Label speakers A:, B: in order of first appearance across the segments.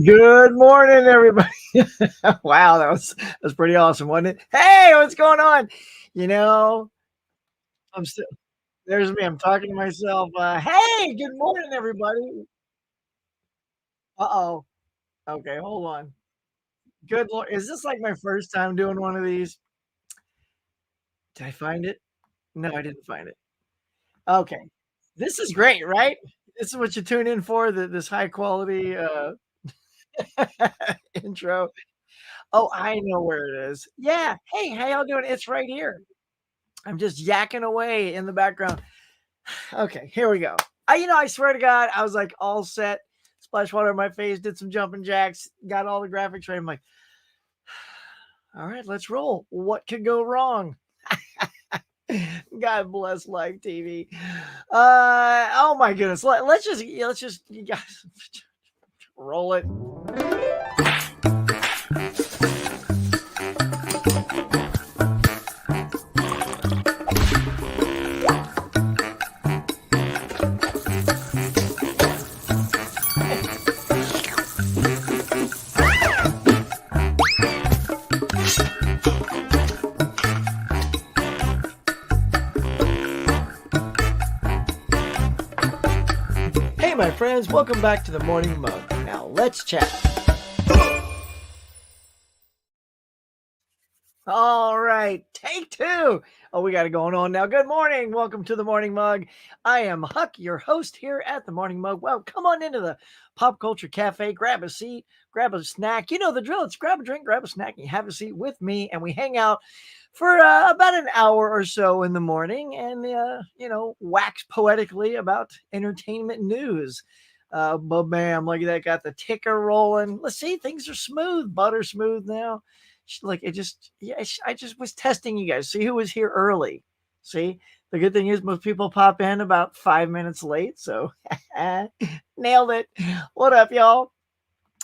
A: Good morning, everybody. Wow, that's pretty awesome, wasn't it? Hey, what's going on? You know, I'm still there's me. I'm talking to myself. Hey, good morning, everybody. Uh-oh. Okay, hold on. Good Lord, is this like my first time doing one of these? Did I find it? No, I didn't find it. Okay. This is great, right? This is what you tune in for, this high quality intro. Oh, I know where it is. Yeah. Hey, how y'all doing? It's right here. I'm just yakking away in the background. Okay, here we go. I swear to God, I was like all set. Splash water on my face, did some jumping jacks, got all the graphics ready. I'm like, all right, let's roll. What could go wrong? God bless live TV. Oh my goodness. Let's just you guys roll it. Hey, my friends, welcome back to the Morning Mug. Now let's chat. All right, take two. Oh, we got it going on now. Good morning. Welcome to the Morning Mug. I am Huck, your host here at the Morning Mug. Well, come on into the Pop Culture Cafe, grab a seat, grab a snack. You know the drill. It's grab a drink, grab a snack, and you have a seat with me, and we hang out for about an hour or so in the morning and, wax poetically about entertainment news. But bam, look at that. Got the ticker rolling. Let's see. Things are smooth, butter smooth now. Like it just, yeah, I just was testing you guys. See who was here early. See, the good thing is most people pop in about 5 minutes late. So nailed it. What up, y'all?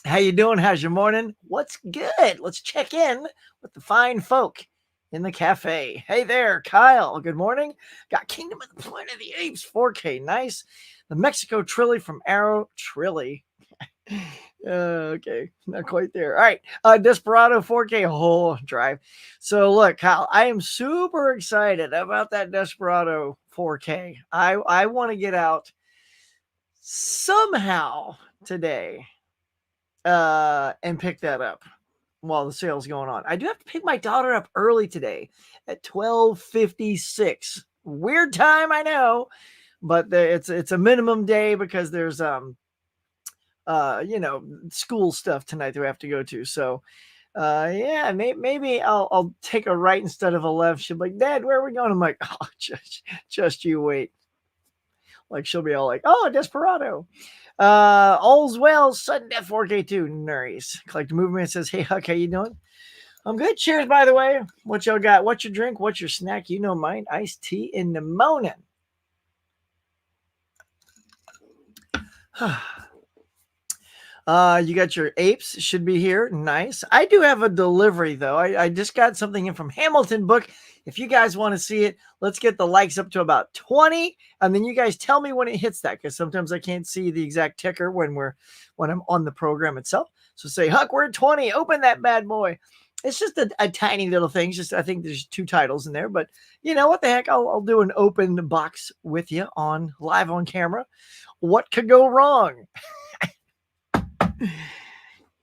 A: How you doing? How's your morning? What's good? Let's check in with the fine folk in the cafe. Hey there, Kyle. Good morning. Got Kingdom of the Planet of the Apes 4K. Nice. The Mexico Trilly from Arrow Trilly. Okay, not quite there. All right, Desperado 4K whole drive. So look, Kyle, I am super excited about that Desperado 4K. I want to get out somehow today and pick that up while the sale's going on. I do have to pick my daughter up early today at 12:56. Weird time, I know, but it's a minimum day because there's school stuff tonight that we have to go to. So yeah, maybe I'll take a right instead of a left. She'll be like, Dad, where are we going? I'm like, oh, just you wait. Like she'll be all like, oh, Desperado. All's well, sudden death 4K2. Nice. Collect movement says, hey Huck, how you doing? I'm good. Cheers, by the way. What y'all got? What's your drink? What's your snack? You know mine. Iced tea in the morning. You got your apes, should be here. Nice. I do have a delivery though. I just got something in from Hamilton Book. If you guys want to see it, let's get the likes up to about 20, and then you guys tell me when it hits that, because sometimes I can't see the exact ticker when I'm on the program itself. So say, Huck, we're at 20. Open that bad boy. It's just a tiny little thing. Just I think there's 2 titles in there, but you know what the heck? I'll do an open box with you on live on camera. What could go wrong?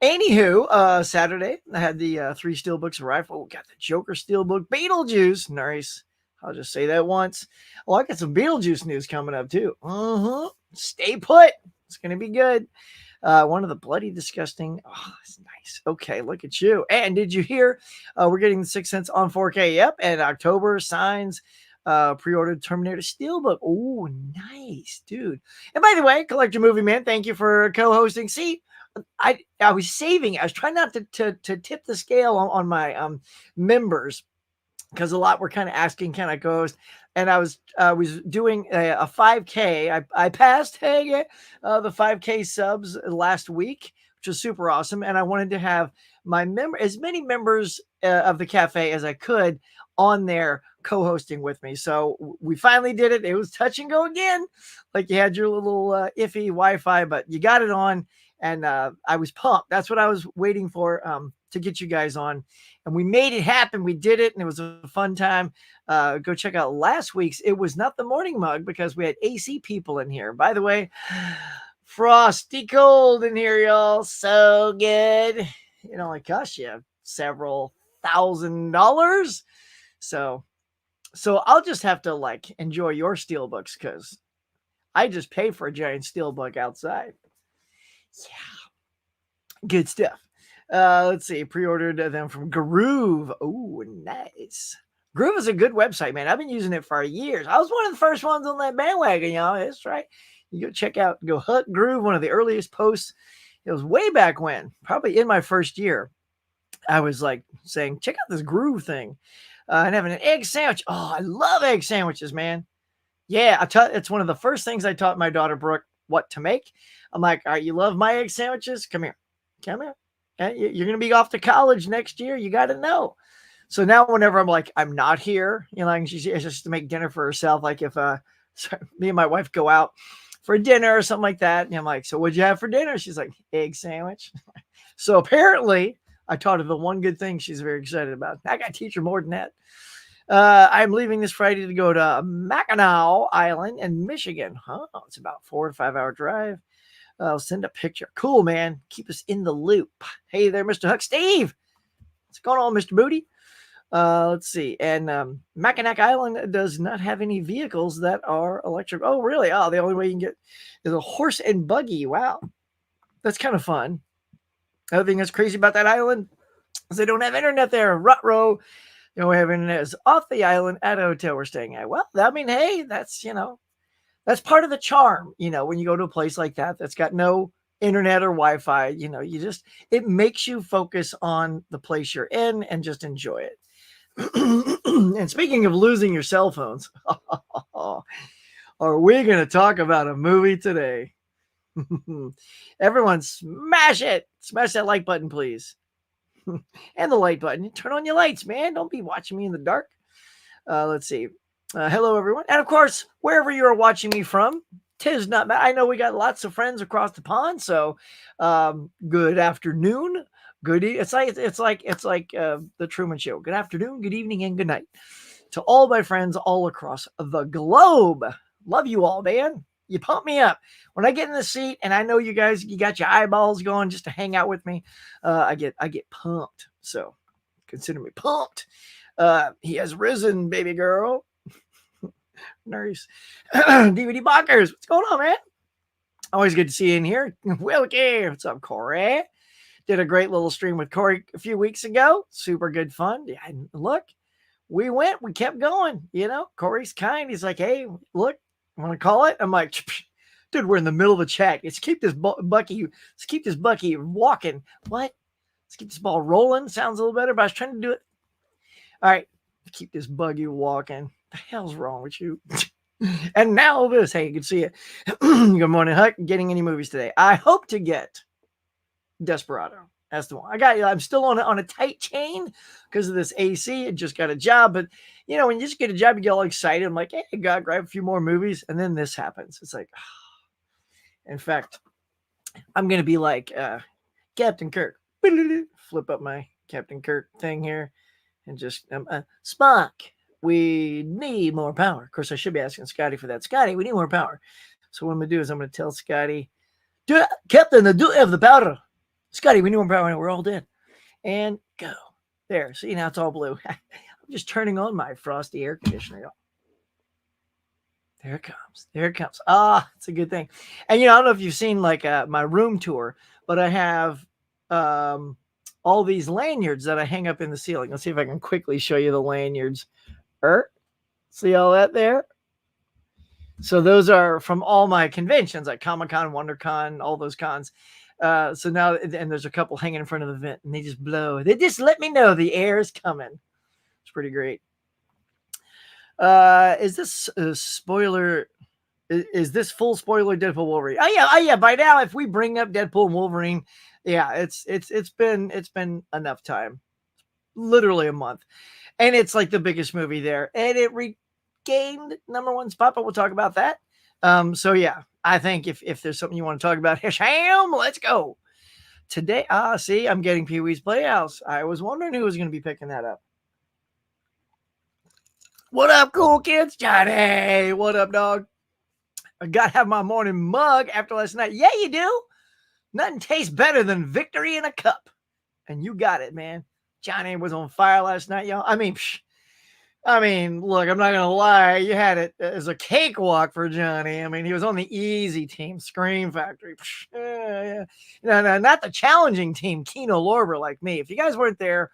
A: Anywho, Saturday I had the 3 steelbooks arrive. Oh, got the Joker steelbook, Beetlejuice. Nice. I'll just say that once. Oh, I got some Beetlejuice news coming up too. Stay put. It's gonna be good. One of the bloody disgusting. Oh, that's nice. Okay, look at you. And did you hear? We're getting the 6 cents on 4K. Yep. And October signs. Pre-ordered Terminator Steelbook. Oh, nice, dude. And by the way, Collector Movie Man, thank you for co-hosting. See, I was saving. I was trying not to tip the scale on my members, because a lot were kind of asking, can I co-host? And I was doing a 5K. I passed the 5K subs last week, which was super awesome. And I wanted to have as many members of the cafe as I could on there co-hosting with me. So we finally did it. It was touch and go again. Like you had your little iffy Wi-Fi, but you got it on. and I was pumped. That's what I was waiting for, to get you guys on, and we made it happen. We did it, and it was a fun time. Go check out last week's. It was not the morning mug because we had AC people in here. By the way, frosty cold in here, y'all. So good. It only cost you several $1,000. So I'll just have to like enjoy your steelbooks because I just pay for a giant steelbook outside. Yeah, good stuff. Let's see. Pre-ordered them from Groove. Oh, nice. Groove is a good website, man. I've been using it for years. I was one of the first ones on that bandwagon, y'all. That's right. You go check out, go Huck Groove, one of the earliest posts. It was way back when, probably in my first year. I was like saying, check out this Groove thing. And having an egg sandwich. Oh, I love egg sandwiches, man. Yeah, it's one of the first things I taught my daughter Brooke what to make. I'm like, all right, you love my egg sandwiches? Come here. Come here. You're going to be off to college next year. You got to know. So now whenever I'm like, I'm not here, you know, like she's just to make dinner for herself. Like if me and my wife go out for dinner or something like that. And I'm like, so what'd you have for dinner? She's like, egg sandwich. So apparently I taught her the one good thing she's very excited about. I got to teach her more than that. I'm leaving this Friday to go to Mackinac Island in Michigan. It's about 4 to 5 hour drive. I'll send a picture. Cool, man. Keep us in the loop. Hey there, Mr. Huck. Steve. What's going on, Mr. Booty? Let's see. And Mackinac Island does not have any vehicles that are electric. Oh, really? Oh, the only way you can get is a horse and buggy. Wow. That's kind of fun. Another thing that's crazy about that island is they don't have internet there. Ruh-roh. You know, we have internet is off the island at a hotel we're staying at. Well, I mean, hey, that's, you know, that's part of the charm, you know, when you go to a place like that that's got no internet or Wi-Fi, you know, it makes you focus on the place you're in and just enjoy it. And speaking of losing your cell phones, are we going to talk about a movie today? Everyone smash it. Smash that like button, please. And the light button. Turn on your lights, man. Don't be watching me in the dark. Let's see. Hello, everyone. And of course, wherever you are watching me from, tis not bad. I know we got lots of friends across the pond. So good afternoon. It's like the Truman Show. Good afternoon, good evening, and good night to all my friends all across the globe. Love you all, man. You pump me up. When I get in the seat and I know you guys, you got your eyeballs going just to hang out with me, I get pumped. So consider me pumped. He has risen, baby girl. Nurse. DVD Bonkers. What's going on, man? Always good to see you in here. Wilkie. What's up, Corey? Did a great little stream with Corey a few weeks ago. Super good fun. Yeah, look, we kept going. You know, Corey's kind. He's like, hey, look, want to call it? I'm like, dude, we're in the middle of the chat. Let's keep this Bucky walking. What? Let's keep this ball rolling. Sounds a little better, but I was trying to do it. All right, keep this buggy walking. The hell's wrong with you? And now this. Hey, good to see you. Good morning, Huck. Getting any movies today? I hope to get Desperado. That's the one. I'm still on a tight chain because of this AC. I just got a job, but you know, when you just get a job, you get all excited. I'm like, hey, I gotta grab a few more movies, and then this happens. It's like, in fact, I'm gonna be like Captain Kirk. Flip up my Captain Kirk thing here, and just Spock. We need more power. Of course, I should be asking Scotty for that. Scotty, we need more power. So what I'm gonna do is I'm gonna tell Scotty, Captain, the duty of the powder. Scotty, we need more power. We're all dead. And go. There. See, now it's all blue. I'm just turning on my frosty air conditioner, y'all. There it comes. There it comes. Ah, it's a good thing. And, you know, I don't know if you've seen, like, my room tour, but I have all these lanyards that I hang up in the ceiling. Let's see if I can quickly show you the lanyards. See all that there? So those are from all my conventions, like Comic-Con, WonderCon, all those cons. So now, and there's a couple hanging in front of the vent, and they just blow. They just let me know the air is coming. It's pretty great. Is this a spoiler? Is this full spoiler Deadpool Wolverine? Oh yeah. By now, if we bring up Deadpool and Wolverine, yeah, it's been enough time. Literally a month, and it's like the biggest movie there, and it regained #1 spot. But we'll talk about that. So yeah, I think if there's something you want to talk about, Hisham, let's go. Today, see, I'm getting Pee Wee's Playhouse. I was wondering who was going to be picking that up. What up, cool kids? Johnny, what up, dog? I got to have my morning mug after last night. Yeah, you do. Nothing tastes better than victory in a cup. And you got it, man. Johnny was on fire last night, y'all. I mean, look, I'm not gonna lie. You had it as a cakewalk for Johnny. I mean, he was on the easy team, Scream Factory. Yeah. No, not the challenging team, Kino Lorber like me. If you guys weren't there,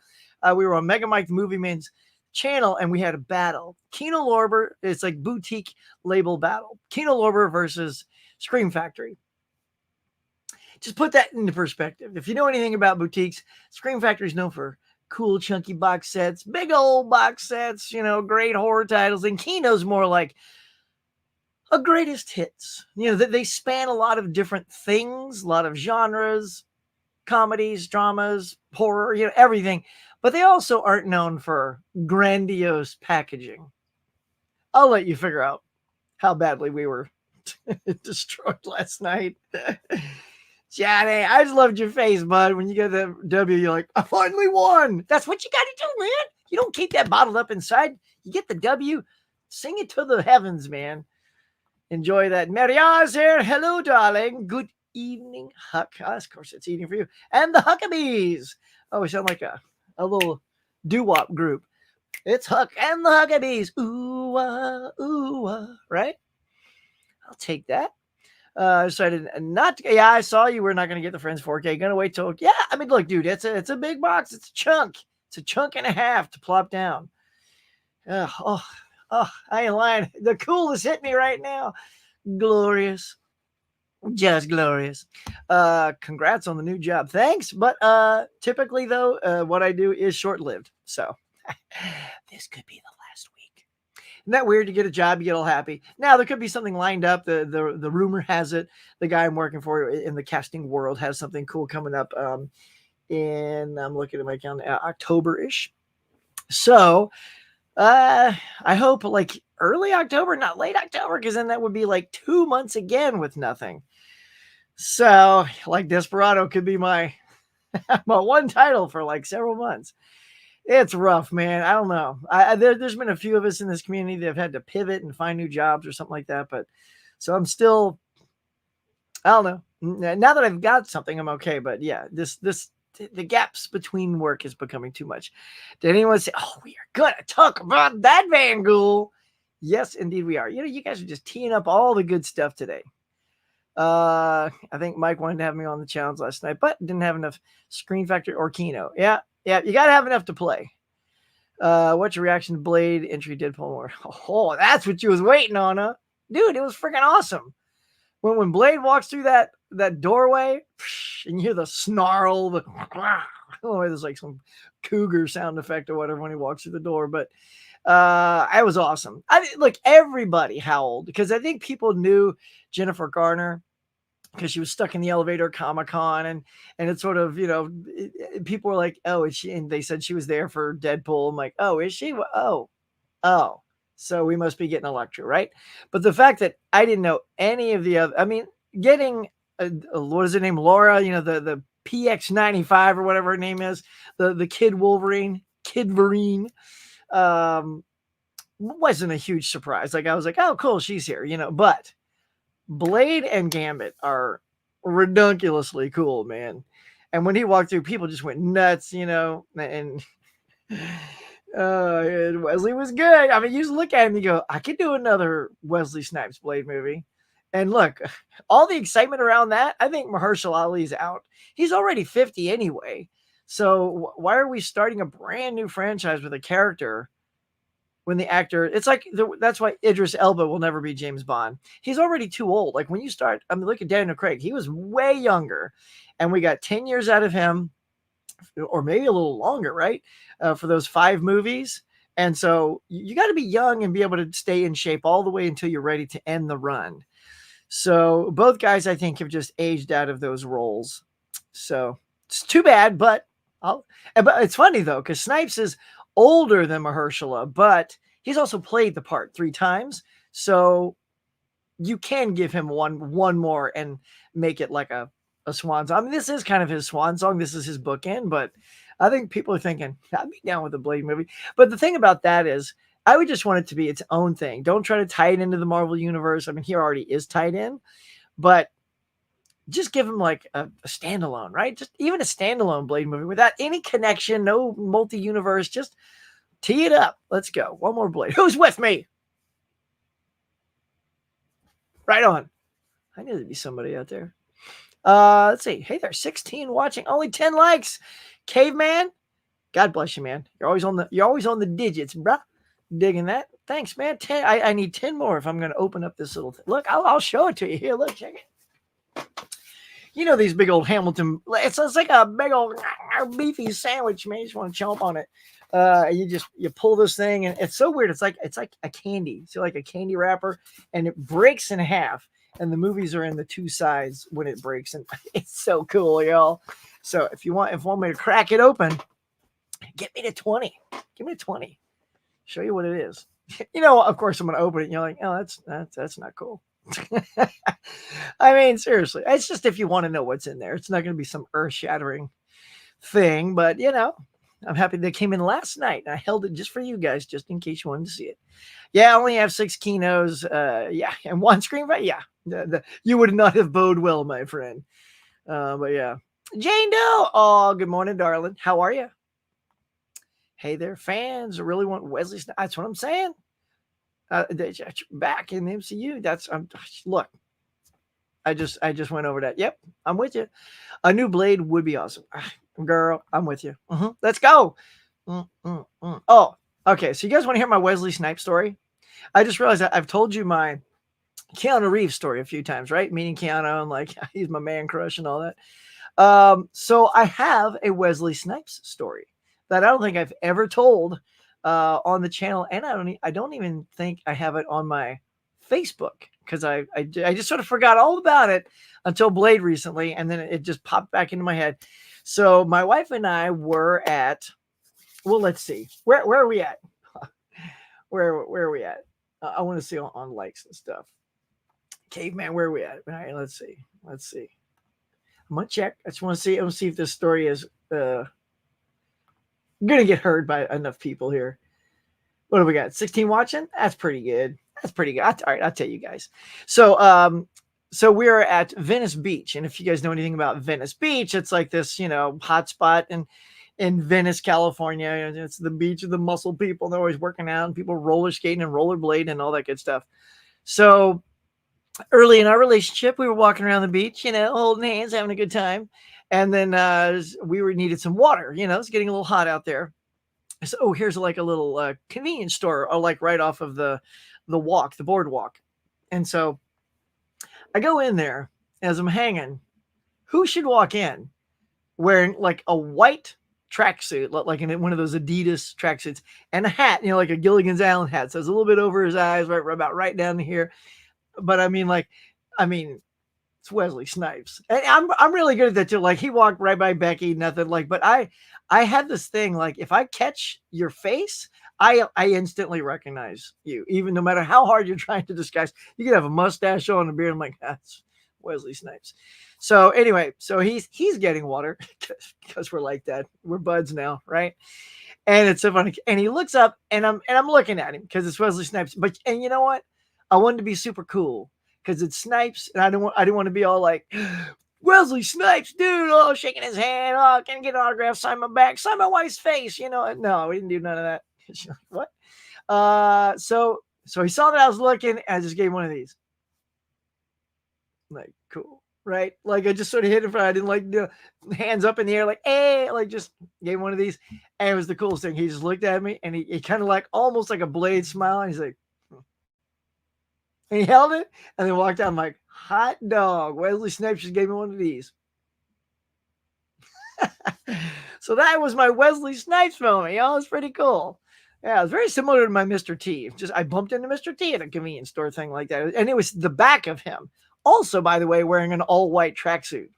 A: we were on Mega Mike the Movie Man's channel, and we had a battle. Kino Lorber, it's like boutique label battle. Kino Lorber versus Scream Factory. Just put that into perspective. If you know anything about boutiques, Scream Factory is known for cool, chunky box sets, big old box sets, great horror titles. And Kino's more like a greatest hits. They span a lot of different things, a lot of genres, comedies, dramas, horror, everything. But they also aren't known for grandiose packaging. I'll let you figure out how badly we were destroyed last night. Johnny, I just loved your face, bud. When you get the W, you're like, I finally won. That's what you got to do, man. You don't keep that bottled up inside. You get the W, sing it to the heavens, man. Enjoy that. Maria's here. Hello, darling. Good evening, Huck. Of course, it's evening for you. And the Huckabees. Oh, we sound like a little doo-wop group. It's Huck and the Huckabees. Ooh, right? I'll take that. Decided not to. Yeah, I saw you were not going to get the Friends 4K. Gonna wait till. Yeah, I mean, look, dude, it's a big box. It's a chunk. It's a chunk and a half to plop down. I ain't lying. The coolest hit me right now. Glorious, just glorious. Congrats on the new job. Thanks, but typically though, what I do is short lived. So this could be the last week. Isn't that weird? To get a job, you get all happy. Now there could be something lined up. The rumor has it the guy I'm working for in the casting world has something cool coming up. I'm looking at my calendar, October-ish. So I hope like early October, not late October, because then that would be like 2 months again with nothing. So like Desperado could be my my one title for like several months. It's rough, man. I don't know. There's been a few of us in this community that have had to pivot and find new jobs or something like that. But so I'm still, I don't know. Now that I've got something, I'm okay. But yeah, the gaps between work is becoming too much. Did anyone say, oh, we are going to talk about that Van Ghoul? Yes, indeed we are. You guys are just teeing up all the good stuff today. I think Mike wanted to have me on the challenge last night, but didn't have enough Screen Factory or Kino. Yeah, you got to have enough to play. What's your reaction to Blade entry Deadpool more? Oh, that's what you was waiting on, huh? Dude, it was freaking awesome. When Blade walks through that doorway and you hear the snarl, there's like some cougar sound effect or whatever when he walks through the door, but it was awesome. Look, everybody howled because I think people knew Jennifer Garner because she was stuck in the elevator at Comic-Con and it's sort of, people were like, oh, is she? And they said she was there for Deadpool. I'm like, oh, is she? Oh. So we must be getting Electra, right? But the fact that I didn't know any of the other, getting, what is her name? Laura, the PX95 or whatever her name is, the Kid Wolverine, wasn't a huge surprise. Like I was like, oh, cool, she's here, but Blade and Gambit are redunculously cool, man. And when he walked through, people just went nuts, and Wesley was good. You just look at him and you go, I could do another Wesley Snipes Blade movie. And look, all the excitement around that, I think Mahershala Ali's out. He's already 50 anyway. So why are we starting a brand new franchise with a character when the actor, it's like, that's why Idris Elba will never be James Bond. He's already too old. Like when you start, look at Daniel Craig. He was way younger and we got 10 years out of him or maybe a little longer, right? For those 5 movies. And so you got to be young and be able to stay in shape all the way until you're ready to end the run. So both guys, I think, have just aged out of those roles. So it's too bad, but it's funny though, because Snipes is older than Mahershala, but he's also played the part 3 times. So you can give him one more and make it like a swan song. I mean, this is kind of his swan song. This is his bookend, but I think people are thinking, I'd be down with the Blade movie. But the thing about that is, I would just want it to be its own thing. Don't try to tie it into the Marvel universe. I mean, he already is tied in, but just give him like a standalone, right? Just even a standalone Blade movie without any connection, no multi-universe. Just tee it up. Let's go. One more Blade. Who's with me? Right on. I knew there'd be somebody out there. Let's see. Hey there, 16 watching, only 10 likes. Caveman, God bless you, man. You're always on the digits, bruh. Digging that. Thanks, man. 10. I need 10 more if I'm gonna open up this little thing. Look, I'll show it to you. Here, look, check it. You know these big old Hamilton. It's like a big old beefy sandwich, man. You just want to chomp on it. You pull this thing, and it's so weird. It's like a candy. So like a candy wrapper, and it breaks in half. And the movies are in the two sides when it breaks, and it's so cool, y'all. So if you want me to crack it open, get me to 20. Give me to 20. Show you what it is. You know, of course, I'm gonna open it, and you're like, oh, that's not cool. I mean, seriously, it's just if you want to know what's in there. It's not going to be some earth-shattering thing, but you know, I'm happy they came in last night. And I held it just for you guys, just in case you wanted to see it. Yeah, I only have 6 Kinos. Yeah, and 1 screen, but yeah, you would not have bode well, my friend. But yeah, Jane Doe. Oh, good morning, darling. How are you? Hey there, fans. I really want Wesley Snipes. That's what I'm saying. Back in the MCU. That's look. I just went over that. Yep, I'm with you. A new Blade would be awesome, girl. I'm with you. Let's go. Oh, okay. So you guys want to hear my Wesley Snipes story? I just realized that I've told you my Keanu Reeves story a few times, right? Meeting Keanu and like he's my man crush and all that. So I have a Wesley Snipes story that I don't think I've ever told on the channel, and I don't even think I have it on my Facebook because I just sort of forgot all about it until Blade recently, and then it just popped back into my head. So my wife and I were at, well, let's see, where are we at? where are we at? I want to see on likes and stuff. Caveman, where are we at? All right, let's see. I'm gonna check. I just want to see. I'm gonna see if this story is gonna get heard by enough people here. What do we got? 16 watching? That's pretty good. All right, I'll tell you guys. So we're at Venice Beach, and if you guys know anything about Venice Beach, it's like this, you know, hot spot in Venice, California. It's the beach of the muscle people. They're always working out, and people roller skating and rollerblading and all that good stuff. So early in our relationship, we were walking around the beach, you know, holding hands, having a good time. And then we needed some water. You know, it's getting a little hot out there. So here's like a little convenience store, like right off of the boardwalk. And so I go in there as I'm hanging. Who should walk in wearing like a white tracksuit, like in one of those Adidas tracksuits, and a hat, you know, like a Gilligan's Island hat. So it's a little bit over his eyes, about right down here. But I mean, it's Wesley Snipes. And I'm really good at that too. Like he walked right by Becky, nothing like, but I had this thing, like if I catch your face, I instantly recognize you, even no matter how hard you're trying to disguise. You could have a mustache on, a beard. I'm like, that's Wesley Snipes. So anyway, so he's getting water because we're like that. We're buds now, right? And it's so funny. And he looks up, and I'm looking at him because it's Wesley Snipes. And you know what? I wanted to be super cool because it's Snipes, and I didn't want to be all like, Wesley Snipes, dude, oh, shaking his hand, oh, can I get an autograph, sign my back, sign my wife's face, you know? No, we didn't do none of that. What? So he saw that I was looking, and I just gave one of these. Like, cool, right? Like I just sort of hit it. I didn't like the hands up in the air, like, hey, like just gave one of these, and it was the coolest thing. He just looked at me, and he kind of like almost like a Blade smile, and he's like. And he held it and then walked out. I'm like, hot dog. Wesley Snipes just gave me one of these. So that was my Wesley Snipes moment. You know, it's pretty cool. Yeah, it was very similar to my Mr. T. Just I bumped into Mr. T at a convenience store thing like that. And it was the back of him. Also, by the way, wearing an all-white tracksuit.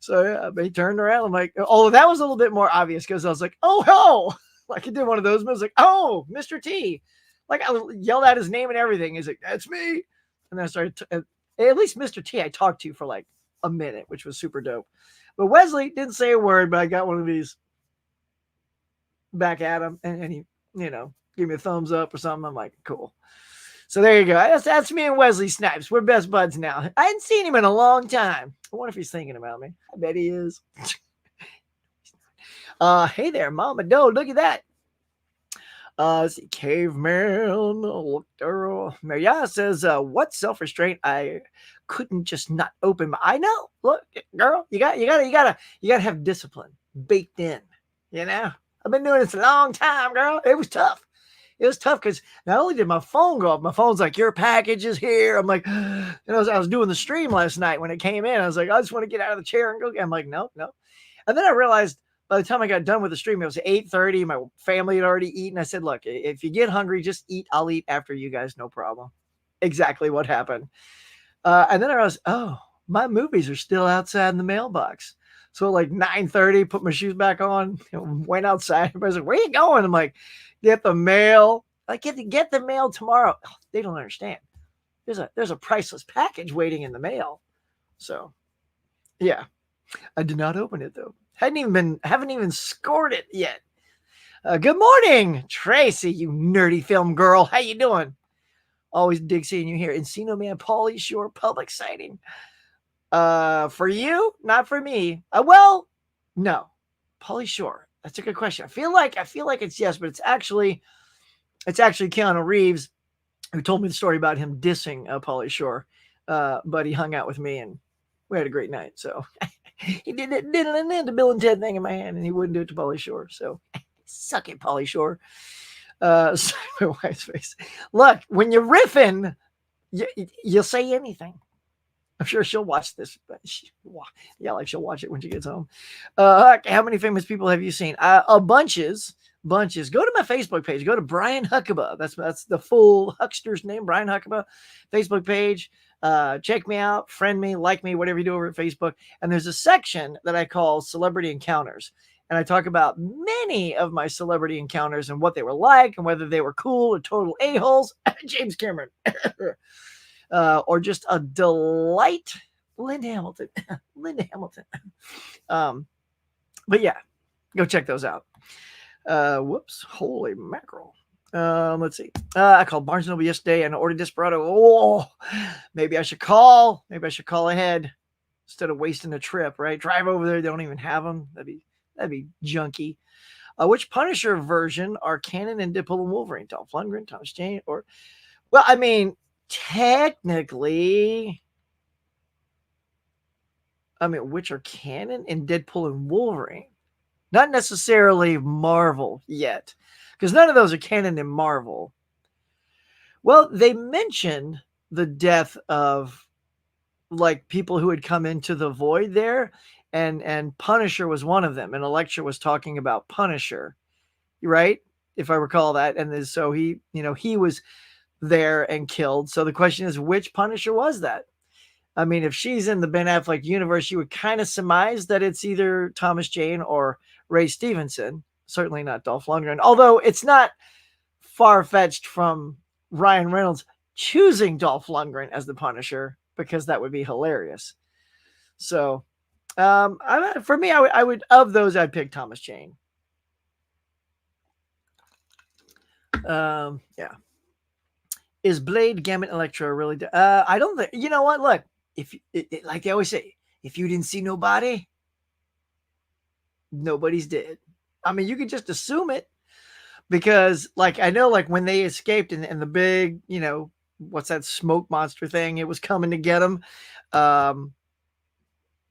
A: So yeah, he turned around. I'm like, oh, that was a little bit more obvious because I was like, oh, ho. Like I did one of those moves, like, oh, Mr. T. Like I yelled out his name and everything. He's like, that's me. And then I started, at least Mr. T, I talked to for like a minute, which was super dope. But Wesley didn't say a word, but I got one of these back at him, and he, gave me a thumbs up or something. I'm like, cool. So there you go. That's me and Wesley Snipes. We're best buds now. I hadn't seen him in a long time. I wonder if he's thinking about me. I bet he is. Hey there, Mama Doe. Look at that. See, caveman. Look there. Maria says, what self-restraint? I couldn't just not open my. I know. Look, girl, you gotta have discipline baked in. I've been doing this a long time, girl. It was tough. It was tough because not only did my phone go off, my phone's like, your package is here. I'm like, I was doing the stream last night when it came in. I was like, I just want to get out of the chair and go. I'm like, no. And then I realized by the time I got done with the stream, it was 8:30. My family had already eaten. I said, look, if you get hungry, just eat. I'll eat after you guys. No problem. Exactly what happened. And then I realized, oh, my movies are still outside in the mailbox. So like 9:30, put my shoes back on, went outside. Everybody's like, where you going? I'm like, get the mail. I get the mail tomorrow. Oh, they don't understand. There's a priceless package waiting in the mail. So yeah, I did not open it though. Haven't even scored it yet. Good morning, Tracy, you nerdy film girl. How you doing? Always dig seeing you here. Encino Man, Pauly Shore, public sighting. For you, not for me. Well, no. Pauly Shore. That's a good question. I feel like it's yes, but it's actually Keanu Reeves who told me the story about him dissing Pauly Shore. But he hung out with me and we had a great night. So he did the Bill and Ted thing in my hand, and he wouldn't do it to Pauly Shore. So suck it, Pauly Shore. My wife's face. Look, when you're riffing, you'll say anything. I'm sure she'll watch this, but she'll watch it when she gets home. How many famous people have you seen? Bunches. Go to my Facebook page. Go to Brian Huckabee. That's the full huckster's name, Brian Huckabee. Facebook page. Check me out, friend me, like me, whatever you do over at Facebook. And there's a section that I call Celebrity Encounters. And I talk about many of my celebrity encounters and what they were like and whether they were cool or total a-holes. James Cameron. Or just a delight. Linda Hamilton. But yeah, go check those out. Whoops. Holy mackerel. Let's see. I called Barnes & Noble yesterday and ordered Desperado. Oh, maybe I should call ahead instead of wasting a trip, right? Drive over there. They don't even have them. That'd be junky. Which Punisher version are canon in Deadpool and Wolverine? Dolph Lundgren, Thomas Jane, or, well, I mean, technically, which are canon in Deadpool and Wolverine? Not necessarily Marvel yet, because none of those are canon in Marvel. Well, they mentioned the death of like people who had come into the void there, and Punisher was one of them. And Elektra was talking about Punisher, right? If I recall that. And then, so he was there and killed. So the question is, which Punisher was that? I mean, if she's in the Ben Affleck universe, you would kind of surmise that it's either Thomas Jane or Ray Stevenson. Certainly not Dolph Lundgren. Although it's not far-fetched from Ryan Reynolds choosing Dolph Lundgren as the Punisher, because that would be hilarious. So, for me, I would of those, I'd pick Thomas Jane. Yeah. Is Blade, Gambit, Elektra really? I don't think. You know what? Look, if like they always say, if you didn't see nobody, nobody's dead. I mean, you could just assume it, because, like, I know, like, when they escaped and the big, what's that smoke monster thing? It was coming to get them. I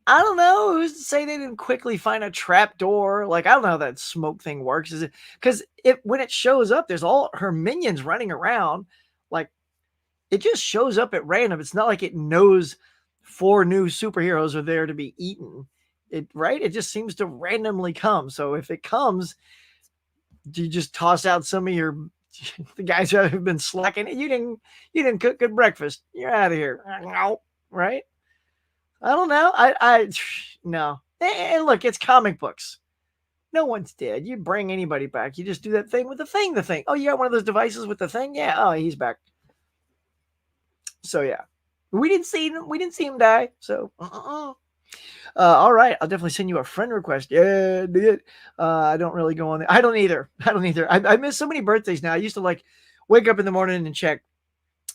A: don't know. Who's to say they didn't quickly find a trap door? Like, I don't know how that smoke thing works. Is it because when it shows up, there's all her minions running around. Like, it just shows up at random. It's not like it knows 4 new superheroes are there to be eaten. Right? It just seems to randomly come. So if it comes, do you just toss out some of the guys who have been slacking? You didn't cook good breakfast. You're out of here. Right? I don't know. No. And look, it's comic books. No one's dead. You bring anybody back. You just do that thing with the thing. Oh, you got one of those devices with the thing? Yeah. Oh, he's back. So yeah. We didn't see him die. So, all right, I'll definitely send you a friend request. Yeah, dude. I don't really go on there. I don't either. I don't either. I miss so many birthdays now. I used to like wake up in the morning and check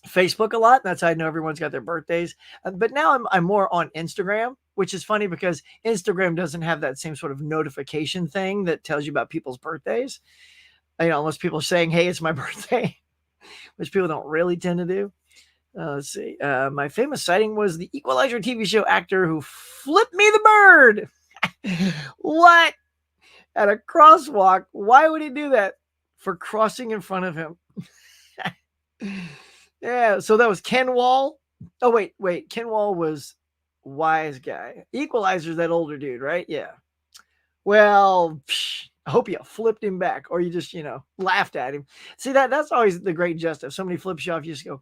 A: Facebook a lot. That's how I know everyone's got their birthdays. But now I'm more on Instagram, which is funny because Instagram doesn't have that same sort of notification thing that tells you about people's birthdays. You know, unless people are saying, "Hey, it's my birthday," which people don't really tend to do. Let's see. My famous sighting was the Equalizer TV show actor who flipped me the bird. What? At a crosswalk? Why would he do that? For crossing in front of him. Yeah, so that was Ken Wall. Oh, wait. Ken Wall was Wise Guy. Equalizer's that older dude, right? Yeah. Well, I hope you flipped him back or you just, laughed at him. See, that's always the great jest. If somebody flips you off, you just go,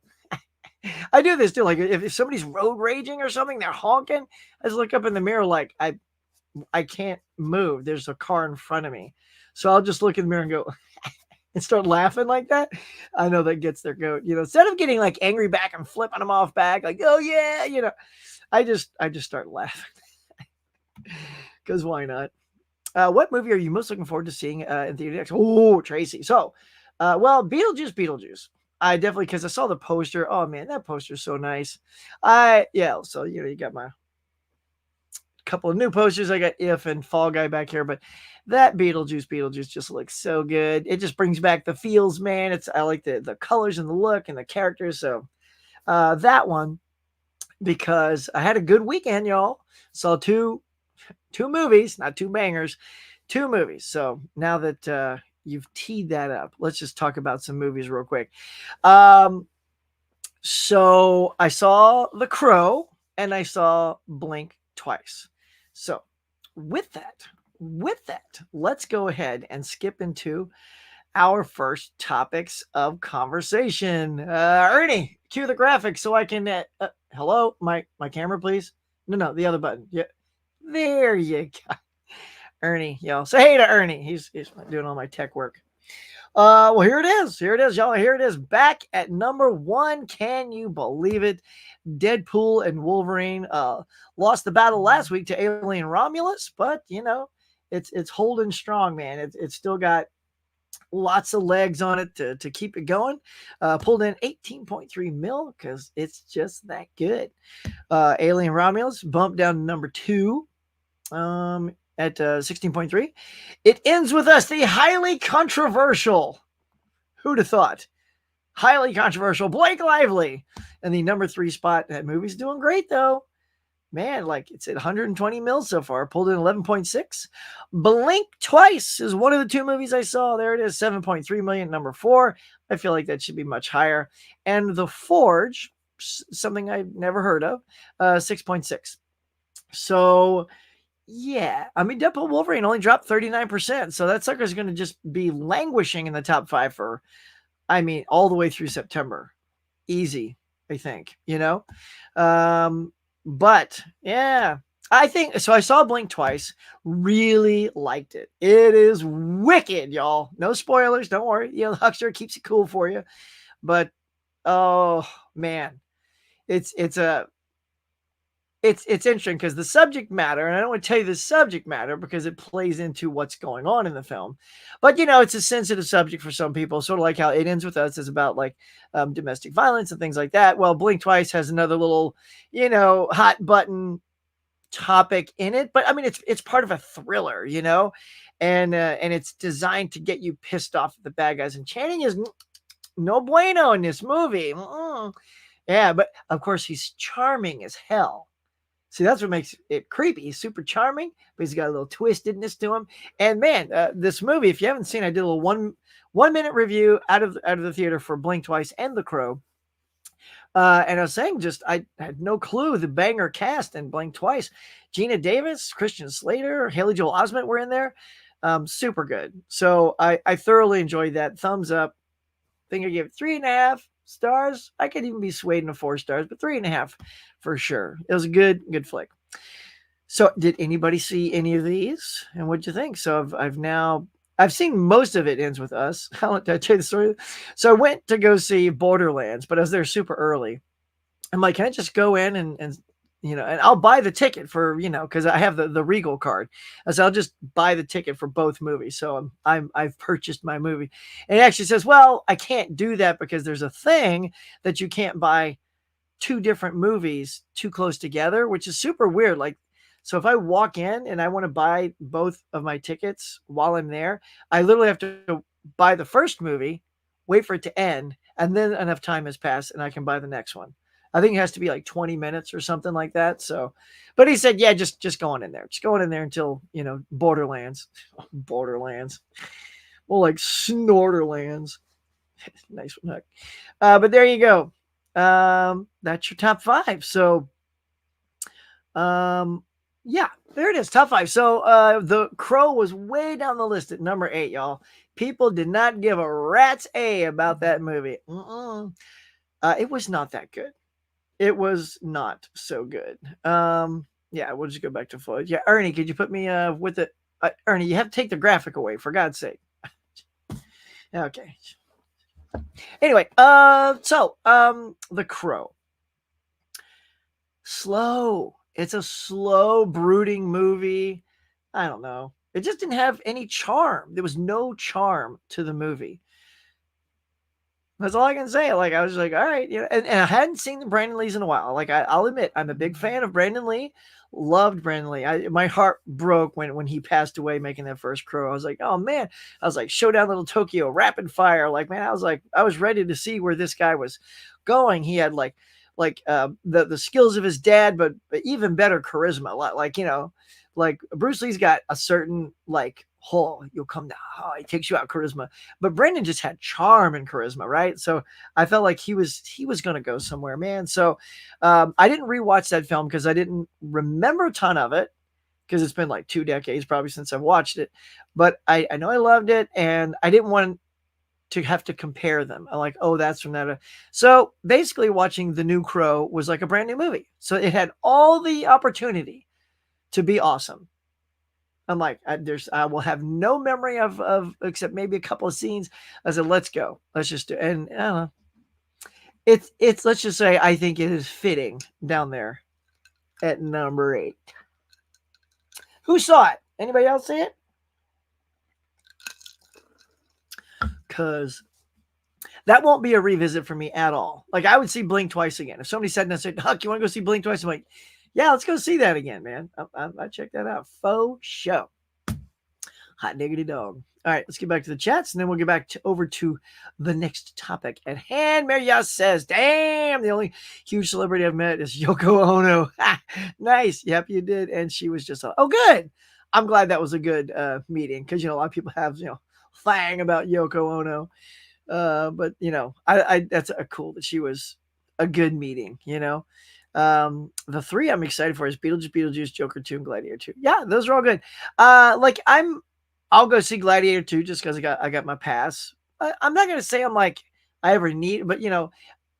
A: I do this too. Like if somebody's road raging or something, they're honking. I just look up in the mirror like I can't move. There's a car in front of me, so I'll just look in the mirror and go and start laughing like that. I know that gets their goat. Instead of getting like angry back and flipping them off back, like oh yeah, I just start laughing because why not? What movie are you most looking forward to seeing in theater next? Oh, Tracy. So, well, Beetlejuice. I definitely because I saw the poster. Oh man, that poster's so nice. So you got my couple of new posters. I got If and Fall Guy back here, but that Beetlejuice just looks so good. It just brings back the feels, man. I like the colors and the look and the characters. So that one because I had a good weekend, y'all. Saw two movies, not two bangers, two movies. So now that you've teed that up, let's just talk about some movies real quick. So I saw The Crow and I saw Blink twice. So with that, let's go ahead and skip into our first topics of conversation. Ernie, cue the graphics so I can. Hello, my camera, please. No, the other button. Yeah, there you go. Ernie, y'all. Say hey to Ernie. He's doing all my tech work. Well, here it is, y'all. Here it is, back at number 1. Can you believe it? Deadpool and Wolverine lost the battle last week to Alien Romulus, but it's holding strong, man. It's still got lots of legs on it to keep it going. Pulled in 18.3 mil because it's just that good. Alien Romulus bumped down to number 2 at 16.3. It ends with us, the highly controversial, who'd have thought, highly controversial Blake Lively in the number 3 spot. That movie's doing great though. Man, like it's at 120 mils so far, pulled in 11.6. Blink Twice is one of the 2 movies I saw. There it is, 7.3 million, number 4. I feel like that should be much higher. And The Forge, something I've never heard of, 6.6. So yeah, I mean, Deadpool Wolverine only dropped 39%. So that sucker's going to just be languishing in the top 5 for, all the way through September. Easy, I think, But yeah, I think so. I saw Blink Twice, really liked it. It is wicked, y'all. No spoilers, don't worry. The Huckster keeps it cool for you. But oh man, it's interesting because the subject matter, and I don't want to tell you the subject matter because it plays into what's going on in the film. But it's a sensitive subject for some people, sort of like how It Ends With Us is about like domestic violence and things like that. Well, Blink Twice has another little, hot button topic in it, but it's part of a thriller, and it's designed to get you pissed off at the bad guys. And Channing is no bueno in this movie. Yeah, but of course he's charming as hell. See, that's what makes it creepy. He's super charming, but he's got a little twistedness to him. And man, this movie, if you haven't seen, I did a little one minute review out of the theater for Blink Twice and The Crow. And I was saying, I had no clue the banger cast in Blink Twice. Gina Davis, Christian Slater, Haley Joel Osment were in there. Super good. So I thoroughly enjoyed that. Thumbs up. I think I gave it 3.5 stars. I could even be swayed into 4 stars, but 3.5 for sure. It was a good flick. So did anybody see any of these? And what'd you think? So I've seen most of It Ends With Us. Did I tell you the story? So I went to go see Borderlands, but I was there super early. I'm like, can I just go in and and I'll buy the ticket for, because I have the Regal card. I said, I'll just buy the ticket for both movies. So I've purchased my movie. And he actually says, well, I can't do that because there's a thing that you can't buy two different movies too close together, which is super weird. Like, so if I walk in and I want to buy both of my tickets while I'm there, I literally have to buy the first movie, wait for it to end, and then enough time has passed and I can buy the next one. I think it has to be like 20 minutes or something like that. So, but he said, yeah, just going in there. Just going in there until, Borderlands. Borderlands. Well, like Snorterlands. Nice one, Huck. But there you go. That's your top five. So, um, yeah, there it is, top five. So, The Crow was way down the list at number 8, y'all. People did not give a rat's a about that movie. It was not that good. It was not so good. Yeah, we'll just go back to Floyd. Yeah, Ernie, could you put me with it? Ernie, you have to take the graphic away, for God's sake. Okay. Anyway, The Crow. Slow. It's a slow, brooding movie. I don't know. It just didn't have any charm. There was no charm to the movie. That's all I can say. Like, I was like, all right, and I hadn't seen the Brandon Lees in a while. Like, I'll admit, I'm a big fan of Brandon Lee. Loved Brandon Lee. My heart broke when he passed away making that first Crow. I was like, oh man. I was like, Showdown Little Tokyo, Rapid Fire. Like, man, I was ready to see where this guy was going. He had the skills of his dad, but even better charisma. Like Bruce Lee's got a certain you'll come down. Oh, he takes you out charisma, but Brandon just had charm and charisma, right? So I felt like he was going to go somewhere, man. So I didn't rewatch that film because I didn't remember a ton of it because it's been like 2 decades probably since I've watched it. But I know I loved it, and I didn't want to have to compare them. I'm like, oh, that's from that. So basically, watching The New Crow was like a brand new movie. So it had all the opportunity to be awesome. I'm like, I will have no memory of except maybe a couple of scenes. I said, let's go, let's just do it. And I don't know. It's let's just say I think it is fitting down there at number 8. Who saw it? Anybody else see it? Because that won't be a revisit for me at all. Like, I would see Blink twice again. If somebody said and said, Huck, you want to go see Blink twice? I'm like, yeah, let's go see that again, man. I check that out. Faux show. Hot diggity dog. All right, let's get back to the chats, and then we'll get back over to the next topic at hand. Maria says, damn, the only huge celebrity I've met is Yoko Ono. Nice. Yep, you did. And she was just, oh, good. I'm glad that was a good meeting because, a lot of people have, thang about Yoko Ono. But, that's cool that she was a good meeting, The 3 I'm excited for is Beetlejuice, Joker 2, and Gladiator 2. Yeah, those are all good. I'll go see Gladiator 2 just because I got my pass. I'm not gonna say I'm like I ever need, but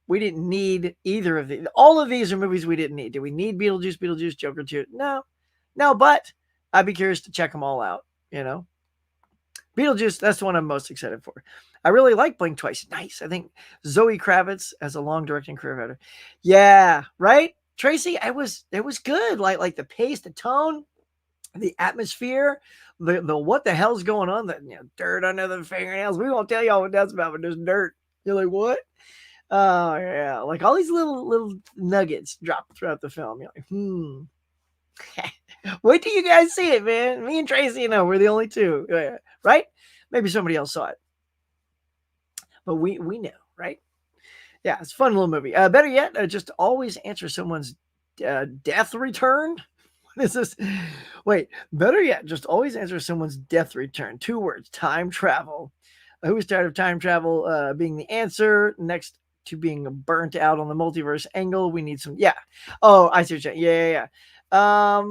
A: we didn't need either of these. All of these are movies we didn't need. Do we need Beetlejuice, Joker 2? No, but I'd be curious to check them all out. Beetlejuice, that's the one I'm most excited for. I really like Blink Twice. Nice. I think Zoe Kravitz has a long directing career. Yeah, right? Tracy, it was good. Like the pace, the tone, the atmosphere, the what the hell's going on? The dirt under the fingernails. We won't tell y'all what that's about, but there's dirt. You're like, what? Oh yeah, like all these little nuggets drop throughout the film. You're like, wait till you guys see it, man. Me and Tracy, we're the only two, right? Maybe somebody else saw it, but we know, right? Yeah, it's a fun little movie. Better yet, just always answer someone's death return. What is this? Wait, better yet, just always answer someone's death return. 2 words: time travel. Who's tired of time travel being the answer? Next to being burnt out on the multiverse angle, we need some. Yeah. Oh, I see what you're saying. Yeah.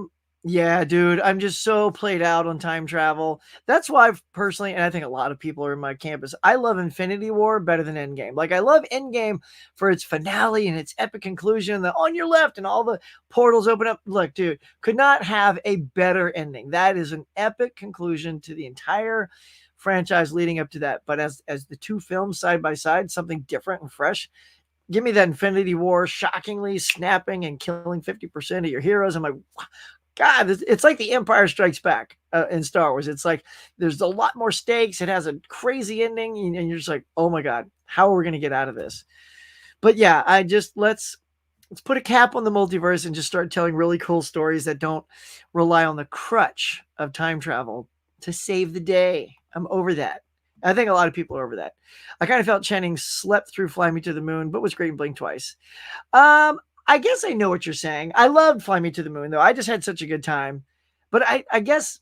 A: Yeah, dude, I'm just so played out on time travel. That's why personally, and I think a lot of people are in my campus, I love Infinity War better than Endgame. Like, I love Endgame for its finale and its epic conclusion, the on your left and all the portals open up. Look, dude, could not have a better ending. That is an epic conclusion to the entire franchise leading up to that. But as the two films side by side, something different and fresh, give me that Infinity War shockingly snapping and killing 50% of your heroes. I'm like, God, it's like the Empire Strikes Back in Star Wars. It's like there's a lot more stakes. It has a crazy ending, and you're just like, oh my God, how are we going to get out of this? But yeah, I just let's put a cap on the multiverse and just start telling really cool stories that don't rely on the crutch of time travel to save the day. I'm over that. I think a lot of people are over that. I kind of felt Channing slept through Fly Me to the Moon, but was great in Blink Twice. I guess I know what you're saying. I loved Fly Me to the Moon, though. I just had such a good time. But I guess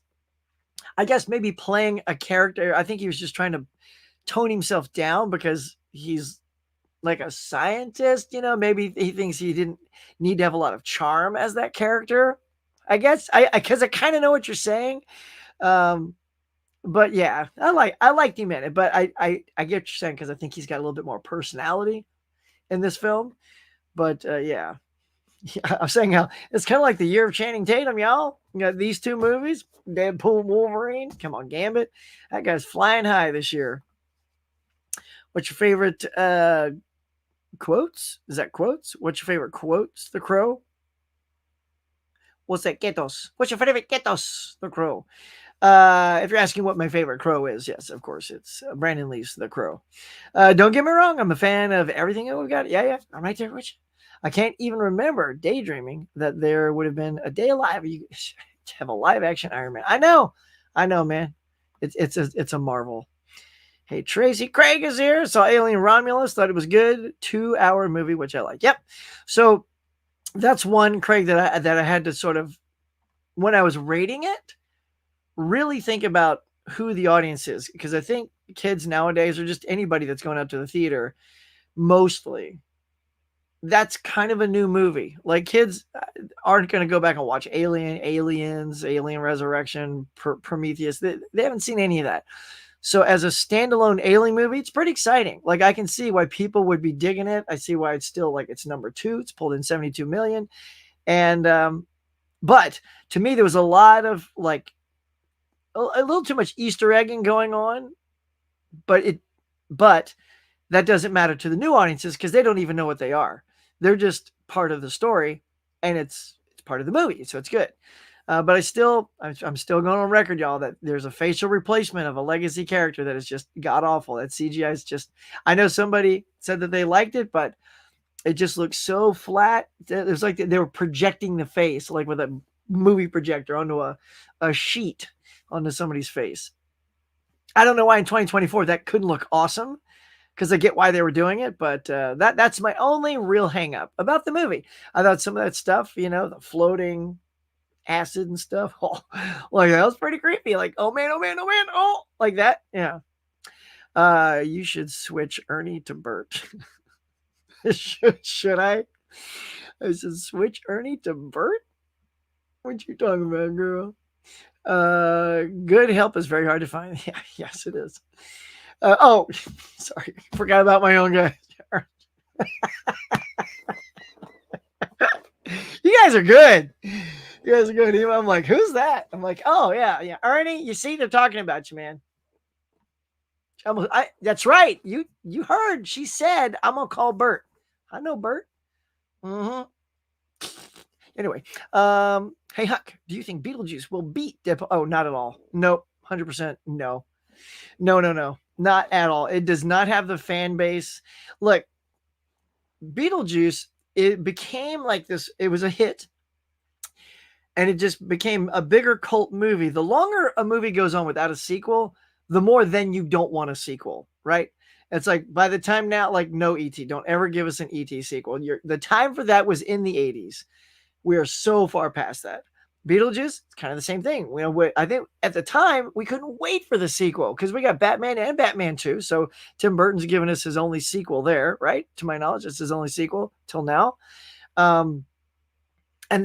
A: maybe playing a character, I think he was just trying to tone himself down because he's like a scientist, maybe he thinks he didn't need to have a lot of charm as that character. I guess I because I kind of know what you're saying. Um, but yeah, I liked him in it, but I get what you're saying because I think he's got a little bit more personality in this film. But yeah. Yeah, I'm saying how it's kind of like the year of Channing Tatum, y'all. You got these two movies, Deadpool, Wolverine. Come on, Gambit. That guy's flying high this year. What's your favorite quotes? Is that quotes? What's your favorite quotes? The Crow. What's that? Ketos. What's your favorite Ketos? The Crow. If you're asking what my favorite Crow is, yes, of course, it's Brandon Lee's The Crow. Don't get me wrong, I'm a fan of everything that we've got. Yeah, I'm right there with you. I can't even remember daydreaming that there would have been a day alive. You have a live action Iron Man. I know, man. It's a marvel. Hey, Tracy Craig is here. Saw Alien Romulus. Thought it was good. 2-hour movie, which I like. Yep. So that's one, Craig, that I had to sort of, when I was rating it, really think about who the audience is, because I think kids nowadays, or just anybody that's going out to the theater, mostly, that's kind of a new movie. Like kids aren't going to go back and watch Aliens, Alien Resurrection, Prometheus. They haven't seen any of that. So as a standalone Alien movie, it's pretty exciting. Like I can see why people would be digging it. I see why it's still like it's number 2. It's pulled in 72 million. And but to me, there was a lot of like a little too much Easter egging going on. But that doesn't matter to the new audiences because they don't even know what they are. They're just part of the story, and it's part of the movie, so it's good. But I'm still going on record, y'all, that there's a facial replacement of a legacy character that is just god awful. That CGI is just. I know somebody said that they liked it, but it just looks so flat. It was like they were projecting the face, like with a movie projector onto a sheet onto somebody's face. I don't know why in 2024 that couldn't look awesome, because I get why they were doing it, but that's my only real hang up about the movie. I thought some of that stuff, the floating acid and stuff, like that was pretty creepy. Like, oh man, like that. Yeah. You should switch Ernie to Bert. should I? I should switch Ernie to Bert? What you talking about, girl? Good help is very hard to find. Yeah, yes, it is. Sorry, forgot about my own guy. You guys are good. You guys are good. I'm like, who's that? I'm like, oh yeah, Ernie. You see, they're talking about you, man. That's right. You heard. She said, I'm gonna call Bert. I know Bert. Mm-hmm. Anyway, hey Huck, do you think Beetlejuice will beat Deadpool? Oh, not at all. Nope. 100% no. No. Not at all. It does not have the fan base. Look, Beetlejuice, it became like this. It was a hit, and it just became a bigger cult movie. The longer a movie goes on without a sequel, the more then you don't want a sequel, right? It's like by the time now, like no ET, don't ever give us an ET sequel. The time for that was in the 80s. We are so far past that. Beetlejuice, it's kind of the same thing. I think at the time we couldn't wait for the sequel because we got Batman and Batman 2. So Tim Burton's given us his only sequel there, right? To my knowledge, it's his only sequel till now. And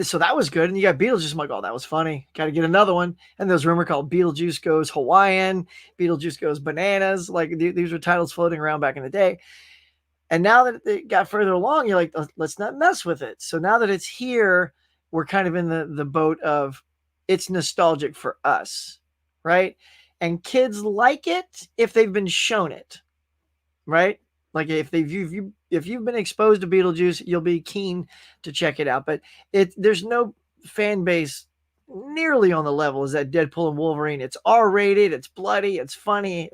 A: so that was good. And you got Beetlejuice. I'm like, oh, that was funny. Got to get another one. And there's a rumor called Beetlejuice Goes Hawaiian, Beetlejuice Goes Bananas. Like these were titles floating around back in the day. And now that it got further along, you're like, let's not mess with it. So now that it's here, we're kind of in the boat of it's nostalgic for us, right? And kids like it if they've been shown it, right? Like if if you've been exposed to Beetlejuice, you'll be keen to check it out. But there's no fan base nearly on the level as that Deadpool and Wolverine. It's R-rated, it's bloody, it's funny,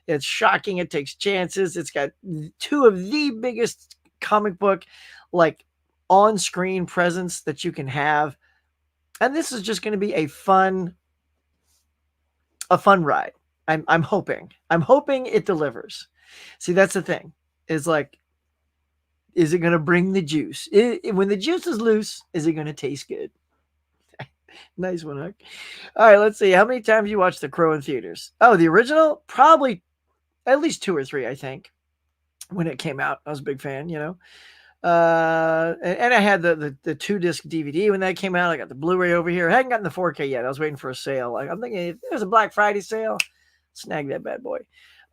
A: it's shocking, it takes chances. It's got two of the biggest comic book like on-screen presence that you can have. And this is just going to be a fun ride. I'm hoping it delivers. See, that's the thing. Is like, is it going to bring the juice? When the juice is loose, is it going to taste good? Nice one, Huck. All right, let's see. How many times you watched The Crow in theaters? Oh, the original? Probably at least 2 or 3, I think. When it came out, I was a big fan, you know. And I had the 2-disc DVD when that came out. I got the Blu-ray over here. I hadn't gotten the 4K yet. I was waiting for a sale. Like, I'm thinking if there's a Black Friday sale, snag that bad boy.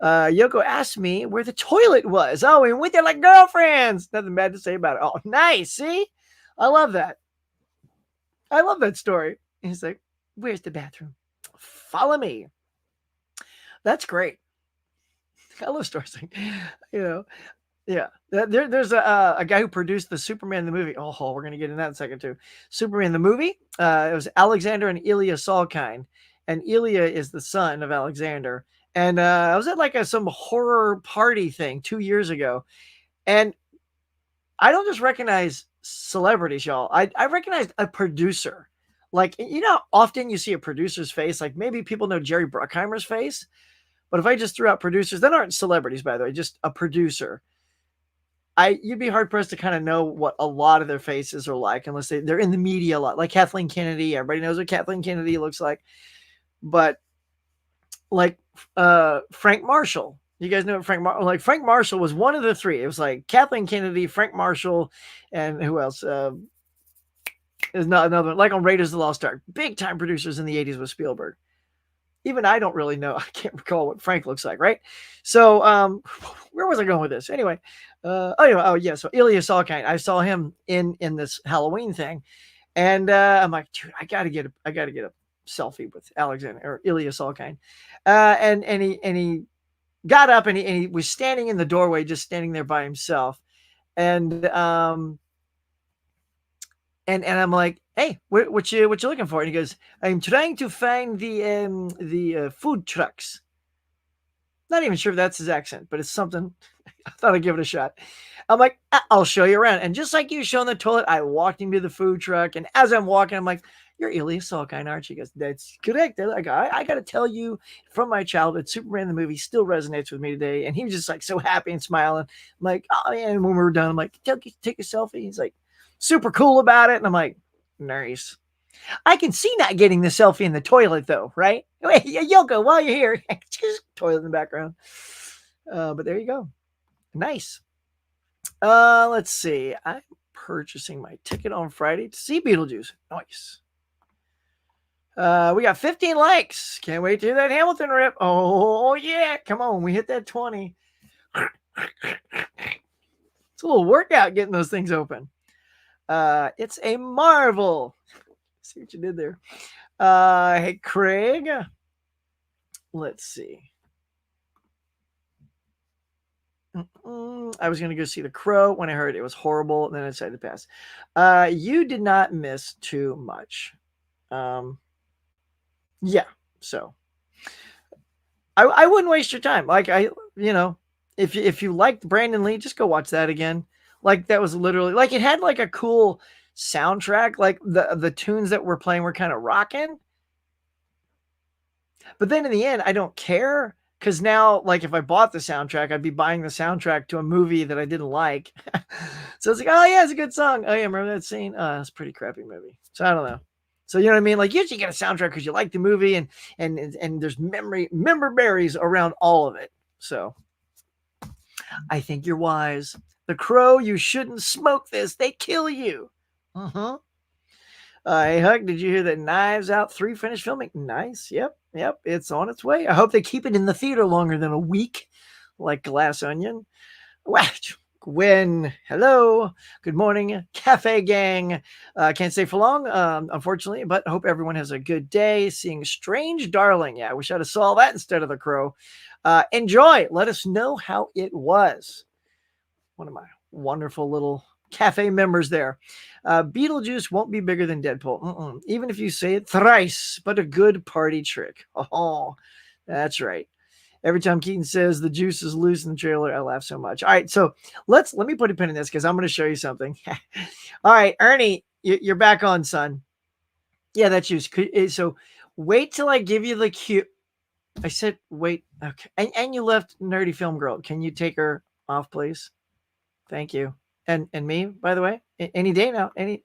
A: Yoko asked me where the toilet was. Oh, we went there like girlfriends. Nothing bad to say about it. Oh, nice. See? I love that. I love that story. And he's like, where's the bathroom? Follow me. That's great. I love stories like, you know. Yeah, there's a guy who produced the Superman the movie. Oh, we're gonna get in that in a second too. Superman the movie. It was Alexander and Ilya Salkind, and Ilya is the son of Alexander. And I was at like some horror party thing 2 years ago, and I don't just recognize celebrities, y'all. I recognized a producer. Like, you know, often you see a producer's face. Like maybe people know Jerry Bruckheimer's face, but if I just threw out producers, that aren't celebrities, by the way, just a producer. You'd be hard pressed to kind of know what a lot of their faces are like unless they're in the media a lot, like Kathleen Kennedy. Everybody knows what Kathleen Kennedy looks like. But like Frank Marshall, you guys know what Frank Marshall was one of the three. It was like Kathleen Kennedy, Frank Marshall, and who else? There's not another, like on Raiders of the Lost Ark, big time producers in the 80s with Spielberg. Even I don't really know. I can't recall what Frank looks like, right? So where was I going with this? Anyway, So Ilya Salkind. I saw him in this Halloween thing, and I'm like, dude, I gotta get a selfie with Alexander or Ilya Salkind. And he got up and he was standing in the doorway, just standing there by himself. And I'm like, hey, what you looking for? And he goes, I'm trying to find the food trucks. Not even sure if that's his accent, but it's something. I thought I'd give it a shot. I'm like, I'll show you around. And just like you showing the toilet, I walked him to the food truck. And as I'm walking, I'm like, you're Ilya Salkind, aren't you? He goes, that's correct. I got to tell you, from my childhood, Superman the movie still resonates with me today. And he was just like so happy and smiling. I'm like, oh, yeah. And when we were done, I'm like, take a selfie. He's like, super cool about it. And I'm like, nice. I can see not getting the selfie in the toilet though, right? Wait, Yoko, while you're here, just toilet in the background. But there you go. Nice. Let's see. I'm purchasing my ticket on Friday to see Beetlejuice. Nice. We got 15 likes. Can't wait to hear that Hamilton rip. Oh yeah. Come on. We hit that 20. It's a little workout getting those things open. It's a marvel. See what you did there. Hey, Craig. Let's see. I was going to go see The Crow when I heard it was horrible, and then I decided to pass. You did not miss too much. Yeah, so I wouldn't waste your time. Like if you liked Brandon Lee, just go watch that again. Like that was literally like it had like a cool soundtrack. Like the tunes that were playing were kind of rocking. But then in the end, I don't care. Because now, like, if I bought the soundtrack, I'd be buying the soundtrack to a movie that I didn't like. So it's like, oh, yeah, it's a good song. Oh, yeah, remember that scene? Oh, it's a pretty crappy movie. So I don't know. So you know what I mean? Like, usually you get a soundtrack because you like the movie and there's member berries around all of it. So I think you're wise. The Crow, you shouldn't smoke this. They kill you. Uh-huh. Hey, Huck, did you hear that Knives Out 3 finished filming? Nice. Yep. It's on its way. I hope they keep it in the theater longer than a week, like Glass Onion. Gwen, hello. Good morning, Cafe Gang. Can't stay for long, unfortunately, but hope everyone has a good day. Seeing Strange Darling. Yeah, I wish I'd have saw that instead of The Crow. Enjoy. Let us know how it was. one of my wonderful little cafe members there. Beetlejuice won't be bigger than Deadpool. Even if you say it thrice, but a good party trick. Oh, that's right. Every time Keaton says the juice is loose in the trailer, I laugh so much. All right, so let me put a pin in this because I'm going to show you something. All right, Ernie, you're back on, son. Yeah, that's juice. So wait till I give you the cue. I said wait. Okay, and you left Nerdy Film Girl. Can you take her off, please? Thank you. And me, by the way, any day now. Any.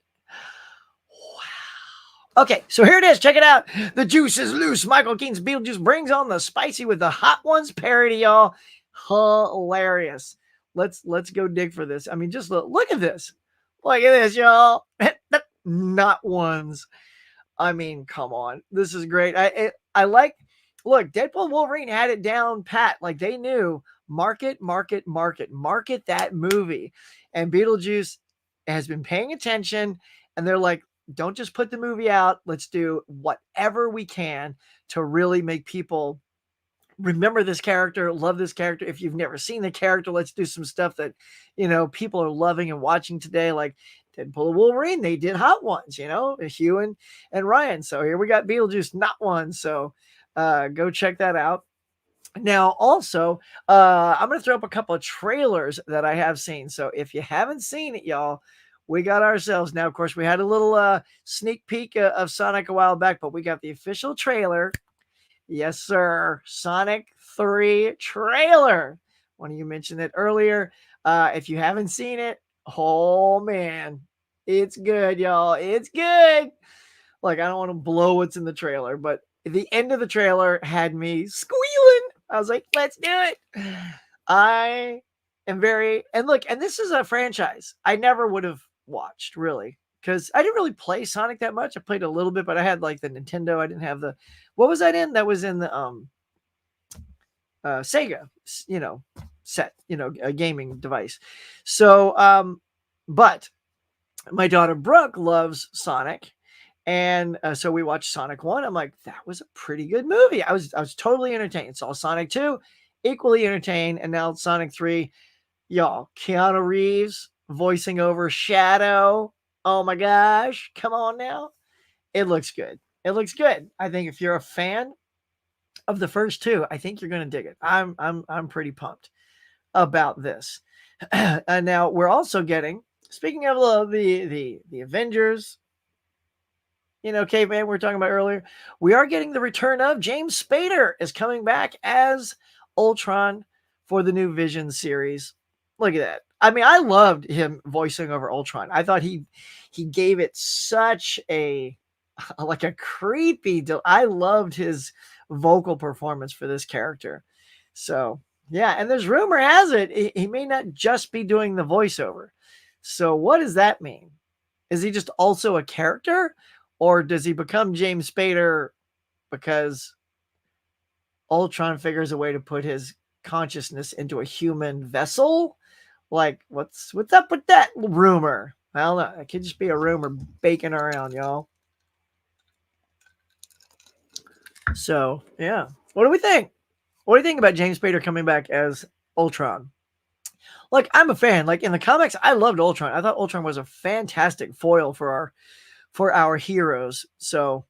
A: Wow. Okay, so here it is. Check it out. The juice is loose. Michael Keaton's Beetlejuice brings on the spicy with the hot ones parody, y'all. Hilarious. Let's go dig for this. I mean, just look at this. Look at this, y'all. Not ones. I mean, come on. This is great. I like. Look, Deadpool and Wolverine had it down pat. Like they knew market that movie. And Beetlejuice has been paying attention, and they're like, don't just put the movie out. Let's do whatever we can to really make people remember this character, love this character. If you've never seen the character, let's do some stuff that, people are loving and watching today. Like Deadpool and Wolverine, they did hot ones, Hugh and Ryan. So here we got Beetlejuice, not one. So go check that out. Now, also, I'm going to throw up a couple of trailers that I have seen. So if you haven't seen it, y'all, we got ourselves. Now, of course, we had a little sneak peek of Sonic a while back, but we got the official trailer. Yes, sir. Sonic 3 trailer. One of you mentioned it earlier. If you haven't seen it, oh, man, it's good, y'all. It's good. Like, I don't want to blow what's in the trailer, but the end of the trailer had me squealing. I was like, let's do it. I am and look, and this is a franchise I never would have watched, really, because I didn't really play Sonic that much. I played a little bit, but I had like the Nintendo. I didn't have what was that in? That was in the Sega, set, a gaming device. So, but my daughter Brooke loves Sonic. And so we watched Sonic 1. I'm like, that was a pretty good movie. I was totally entertained. Saw Sonic 2, equally entertained. And now Sonic 3, y'all, Keanu Reeves voicing over Shadow. Oh my gosh. Come on now. It looks good. It looks good. I think if you're a fan of the first two, I think you're going to dig it. I'm pretty pumped about this. And now we're also getting, speaking of the Avengers, Caveman, we were talking about earlier, we are getting the return of James Spader is coming back as Ultron for the new Vision series. Look at that. I mean, I loved him voicing over Ultron. I thought he gave it such a creepy. I loved his vocal performance for this character. So yeah, and there's rumor has it he may not just be doing the voiceover. So what does that mean? Is he just also a character? Or does he become James Spader because Ultron figures a way to put his consciousness into a human vessel? Like, what's up with that rumor? I don't know. It could just be a rumor baking around, y'all. So, yeah. What do we think? What do you think about James Spader coming back as Ultron? Like, I'm a fan. Like, in the comics, I loved Ultron. I thought Ultron was a fantastic foil for our heroes. So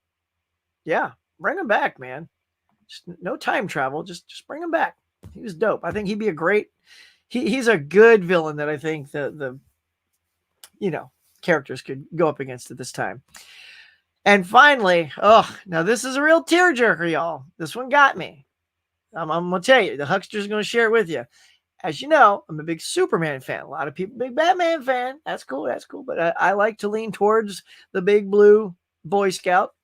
A: yeah, bring him back, man. Just no time travel. Just bring him back. He was dope. I think he'd be a great, he's a good villain that I think the characters could go up against at this time. And finally, now this is a real tearjerker, y'all. This one got me. I'm going to tell you, the Huckster's going to share it with you. As you know, I'm a big Superman fan. A lot of people, big Batman fan. That's cool. But I like to lean towards the big blue Boy Scout.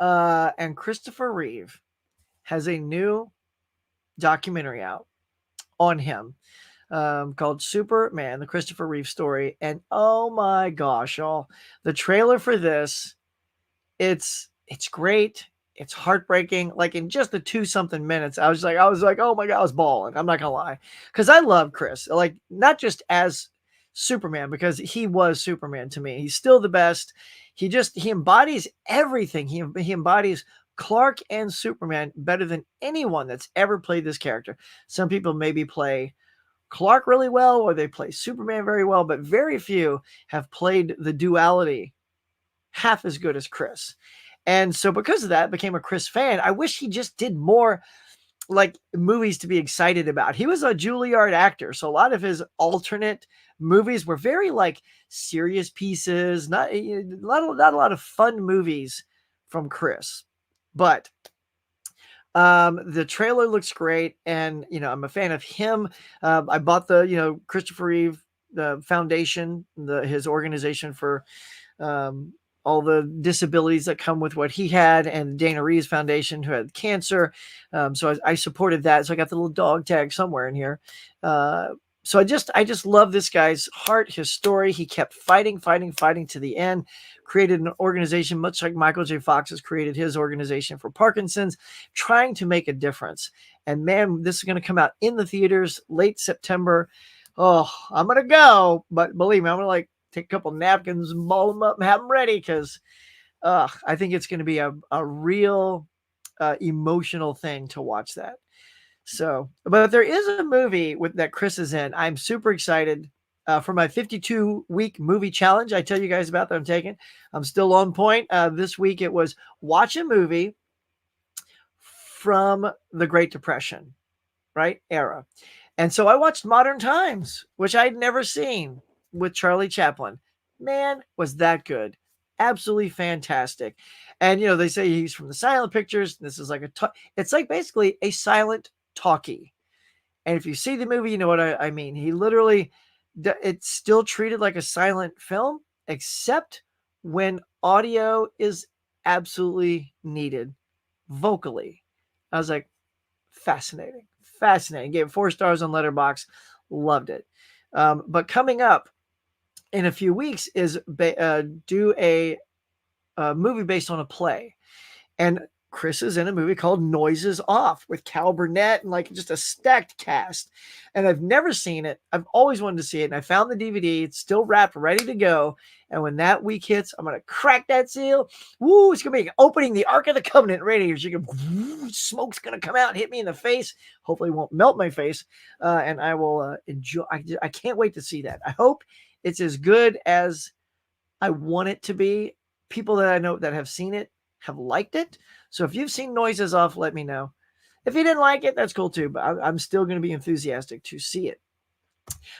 A: And Christopher Reeve has a new documentary out on him called Superman, the Christopher Reeve story. And oh my gosh, y'all, the trailer for this, it's great. It's heartbreaking. Like in just the 2-something minutes, I was like, oh my God, I was bawling. I'm not gonna lie. Cause I love Chris, like not just as Superman, because he was Superman to me. He's still the best. He embodies everything. He embodies Clark and Superman better than anyone that's ever played this character. Some people maybe play Clark really well, or they play Superman very well, but very few have played the duality half as good as Chris. And so because of that, I became a Chris fan. I wish he just did more like movies to be excited about. He was a Juilliard actor, so a lot of his alternate movies were very like serious pieces, not a lot of fun movies from Chris. But the trailer looks great, and I'm a fan of him. I bought the Christopher Reeve the foundation, his organization for um, all the disabilities that come with what he had, and Dana Reeves Foundation, who had cancer. So I supported that. So I got the little dog tag somewhere in here. So I just love this guy's heart, his story. He kept fighting to the end, created an organization much like Michael J. Fox has created his organization for Parkinson's, trying to make a difference. And man, this is going to come out in the theaters late September. Oh, I'm going to go, but believe me, I'm going to like take a couple napkins and ball them up and have them ready, because I think it's going to be a real emotional thing to watch that. So, but there is a movie that Chris is in. I'm super excited for my 52-week movie challenge. I tell you guys about that I'm taking. I'm still on point. This week it was watch a movie from the Great Depression, right? Era. And so I watched Modern Times, which I'd never seen, with Charlie Chaplin. Man, was that good. Absolutely fantastic. And, they say he's from the silent pictures. This is like it's like basically a silent talkie. And if you see the movie, you know what I mean. He literally, it's still treated like a silent film, except when audio is absolutely needed vocally. I was like, fascinating. Gave it 4 stars on Letterboxd. Loved it. But coming up in a few weeks is do a movie based on a play. And Chris is in a movie called Noises Off with Cal Burnett and like just a stacked cast. And I've never seen it. I've always wanted to see it. And I found the DVD. It's still wrapped, ready to go. And when that week hits, I'm going to crack that seal. Woo, it's going to be opening the Ark of the Covenant radiators. You can, smoke's going to come out and hit me in the face. Hopefully it won't melt my face. And I will enjoy. I can't wait to see that. I hope it's as good as I want it to be. People that I know that have seen it have liked it. So if you've seen Noises Off, let me know. If you didn't like it, that's cool too, but I'm still going to be enthusiastic to see it.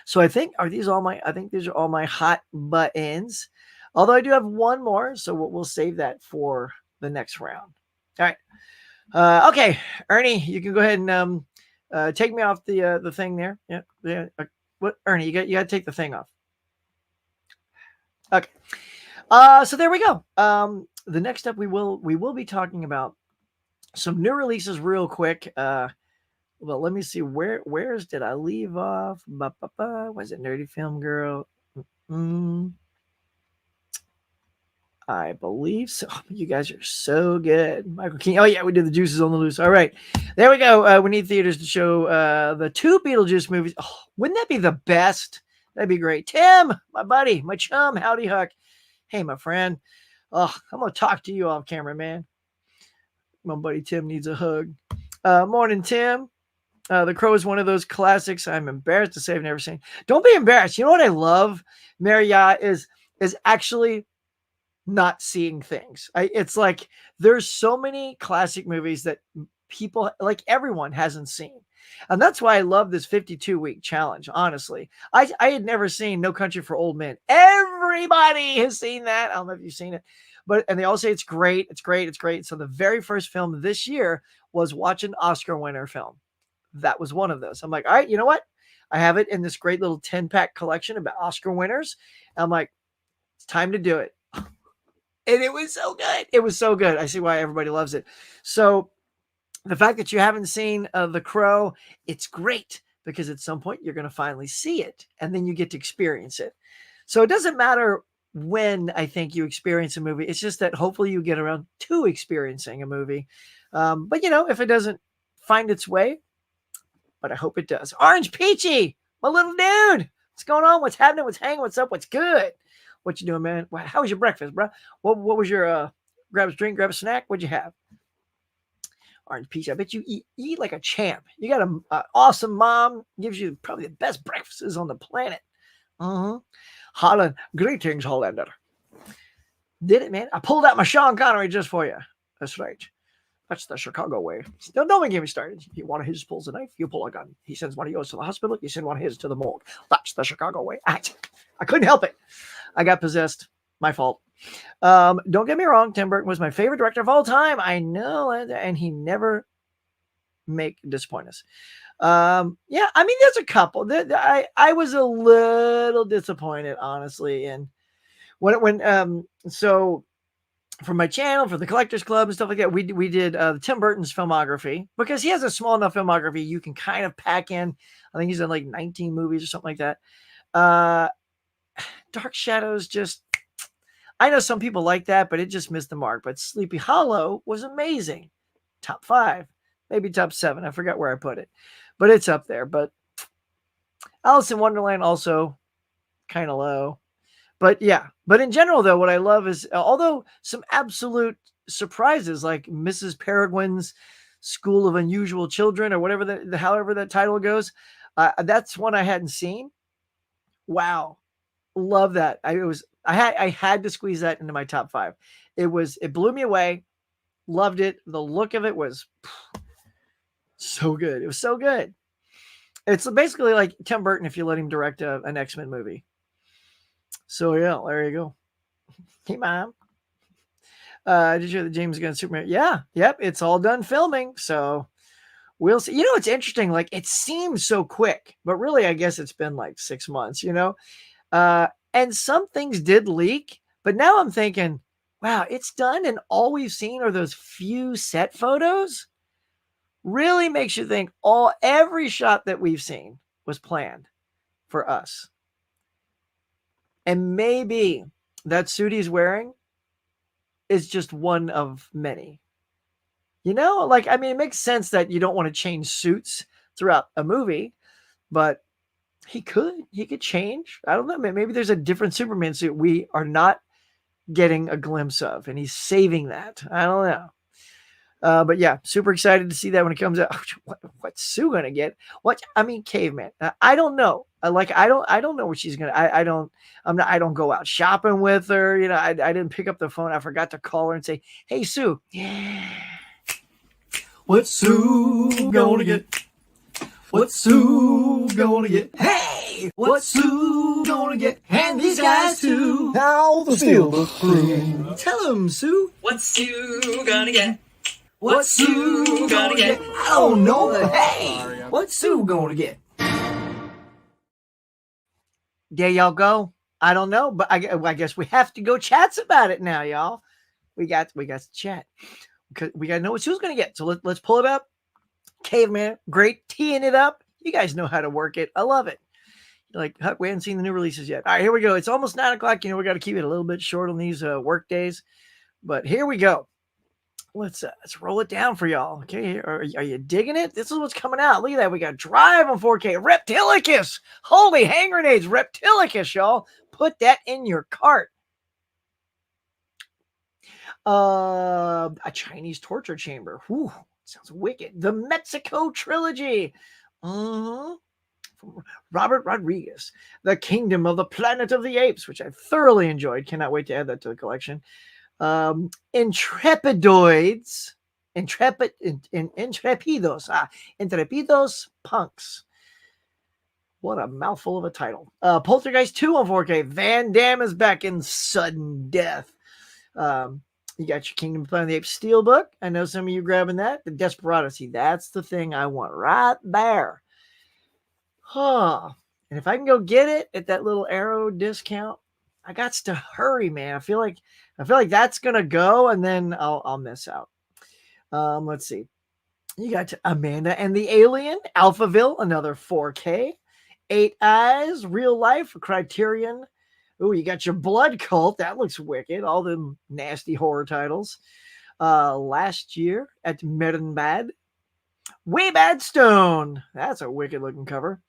A: So I think these are all my hot buttons. Although I do have one more, so we'll save that for the next round. All right. Okay, Ernie, you can go ahead and take me off the thing there. Yeah. What, Ernie? You got to take the thing off. Okay. So there we go. The next up, we will be talking about some new releases real quick. Well, let me see, where's did I leave off? Was it Nerdy Film Girl? I believe so. You guys are so good. Michael King. Oh yeah, we did the Juices on the Loose. All right, there we go. We need theaters to show the 2 Beetlejuice movies. Oh, wouldn't that be the best? That'd be great. Tim, my buddy, my chum, howdy Huck. Hey, my friend. Oh, I'm going to talk to you off camera, man. My buddy Tim needs a hug. Morning, Tim. The Crow is one of those classics I'm embarrassed to say I've never seen. Don't be embarrassed. You know what I love, Marriott, is actually not seeing things. It's like there's so many classic movies that people, like everyone, hasn't seen. And that's why I love this 52-week challenge, honestly. I had never seen No Country for Old Men. Everybody has seen that. I don't know if you've seen it. And they all say it's great. It's great. It's great. So the very first film this year was watch an Oscar winner film. That was one of those. I'm like, all right, you know what? I have it in this great little 10-pack collection about Oscar winners. I'm like, it's time to do it. And it was so good. It was so good. I see why everybody loves it. So the fact that you haven't seen The Crow, it's great, because at some point you're going to finally see it and then you get to experience it. So it doesn't matter when I think you experience a movie. It's just that hopefully you get around to experiencing a movie. But if it doesn't find its way, but I hope it does. Orange Peachy, my little dude. What's going on? What's happening? What's hanging? What's up? What's good? What you doing, man? How was your breakfast, bro? What was your grab a drink, grab a snack? What'd you have? orange peach. I bet you eat like a champ. You got a awesome mom, gives you probably the best breakfasts on the planet. Holland, greetings, Hollander. Did it, man? I pulled out my Sean Connery just for you. That's right. That's the Chicago way. Don't get me started. One of his pulls a knife, you pull a gun. He sends one of yours to the hospital, you send one of his to the morgue. That's the Chicago way. I couldn't help it. I got possessed. My fault. Don't get me wrong. Tim Burton was my favorite director of all time. I know, and he never disappoint us. Yeah, I mean, there's a couple that I was a little disappointed, honestly. And so for my channel, for the Collectors Club and stuff like that, we did Tim Burton's filmography, because he has a small enough filmography you can kind of pack in. I think he's in like 19 movies or something like that. Dark Shadows, just, I know some people like that, but it just missed the mark. But Sleepy Hollow was amazing. Top 5, maybe top 7. I forgot where I put it, but it's up there. But Alice in Wonderland also kind of low. But yeah, but in general, though, what I love is, although some absolute surprises like Mrs. Peregrine's School of Unusual Children, or whatever however that title goes, that's one I hadn't seen. Wow, love that. I had to squeeze that into my top 5. It blew me away. Loved it. The look of it was so good. It was so good. It's basically like Tim Burton if you let him direct an X-Men movie. So yeah, there you go. Hey, Mom. Did you hear that James Gunn Superman? Yeah, yep, it's all done filming. So we'll see. You know, it's interesting. Like, it seems so quick, but really, I guess it's been like 6 months, and some things did leak, but now I'm thinking, wow, it's done. And all we've seen are those few set photos. Really makes you think every shot that we've seen was planned for us. And maybe that suit he's wearing is just one of many. Like, I mean, it makes sense that you don't want to change suits throughout a movie, but he could change. I don't know. Maybe there's a different Superman suit we are not getting a glimpse of, and he's saving that. I don't know. But yeah, super excited to see that when it comes out. What's Sue gonna get? Caveman. I don't know. I don't know what she's gonna. I don't go out shopping with her. I didn't pick up the phone. I forgot to call her and say, "Hey, Sue, what's Sue gonna get? What's Sue gonna get? Hey, what's Sue gonna get? And these guys too. Now the silver crew. Tell him, Sue. What's Sue gonna get? What's Sue gonna get? I don't know, but hey, what's Sue gonna get? There y'all go. I don't know, but I guess we have to go chats about it now, y'all. We got to chat. We got to know what Sue's gonna get. So let's pull it up. Caveman, great teeing it up. You guys know how to work it. I love it. Like, Huck, we haven't seen the new releases yet. All right, here we go. It's almost 9 o'clock. We got to keep it a little bit short on these work days, but here we go. Let's roll it down for y'all. Okay, are you digging it? This is what's coming out. Look at that. We got Drive on 4K. Reptilicus. Holy hand grenades. Reptilicus, y'all. Put that in your cart. A Chinese torture chamber. Whew, sounds wicked. The Mexico trilogy. From Robert Rodriguez. The Kingdom of the Planet of the Apes, which I thoroughly enjoyed. Cannot wait to add that to the collection. Intrepidoids, Intrepidos Punks. What a mouthful of a title. Poltergeist 2 on 4K. Van Damme is back in sudden death. You got your Kingdom of the Planet of the Apes Steelbook. I know some of you grabbing that. The Desperado. See, that's the thing I want right there. And if I can go get it at that little Arrow discount, I got to hurry, man. I feel like that's gonna go, and then I'll miss out. Let's see. You got Amanda and the Alien, Alphaville, another 4K. 8 Eyes, Real Life, Criterion. Oh, you got your Blood Cult. That looks wicked. All them nasty horror titles. Last year at Merenbad. Way Bad Stone. That's a wicked looking cover.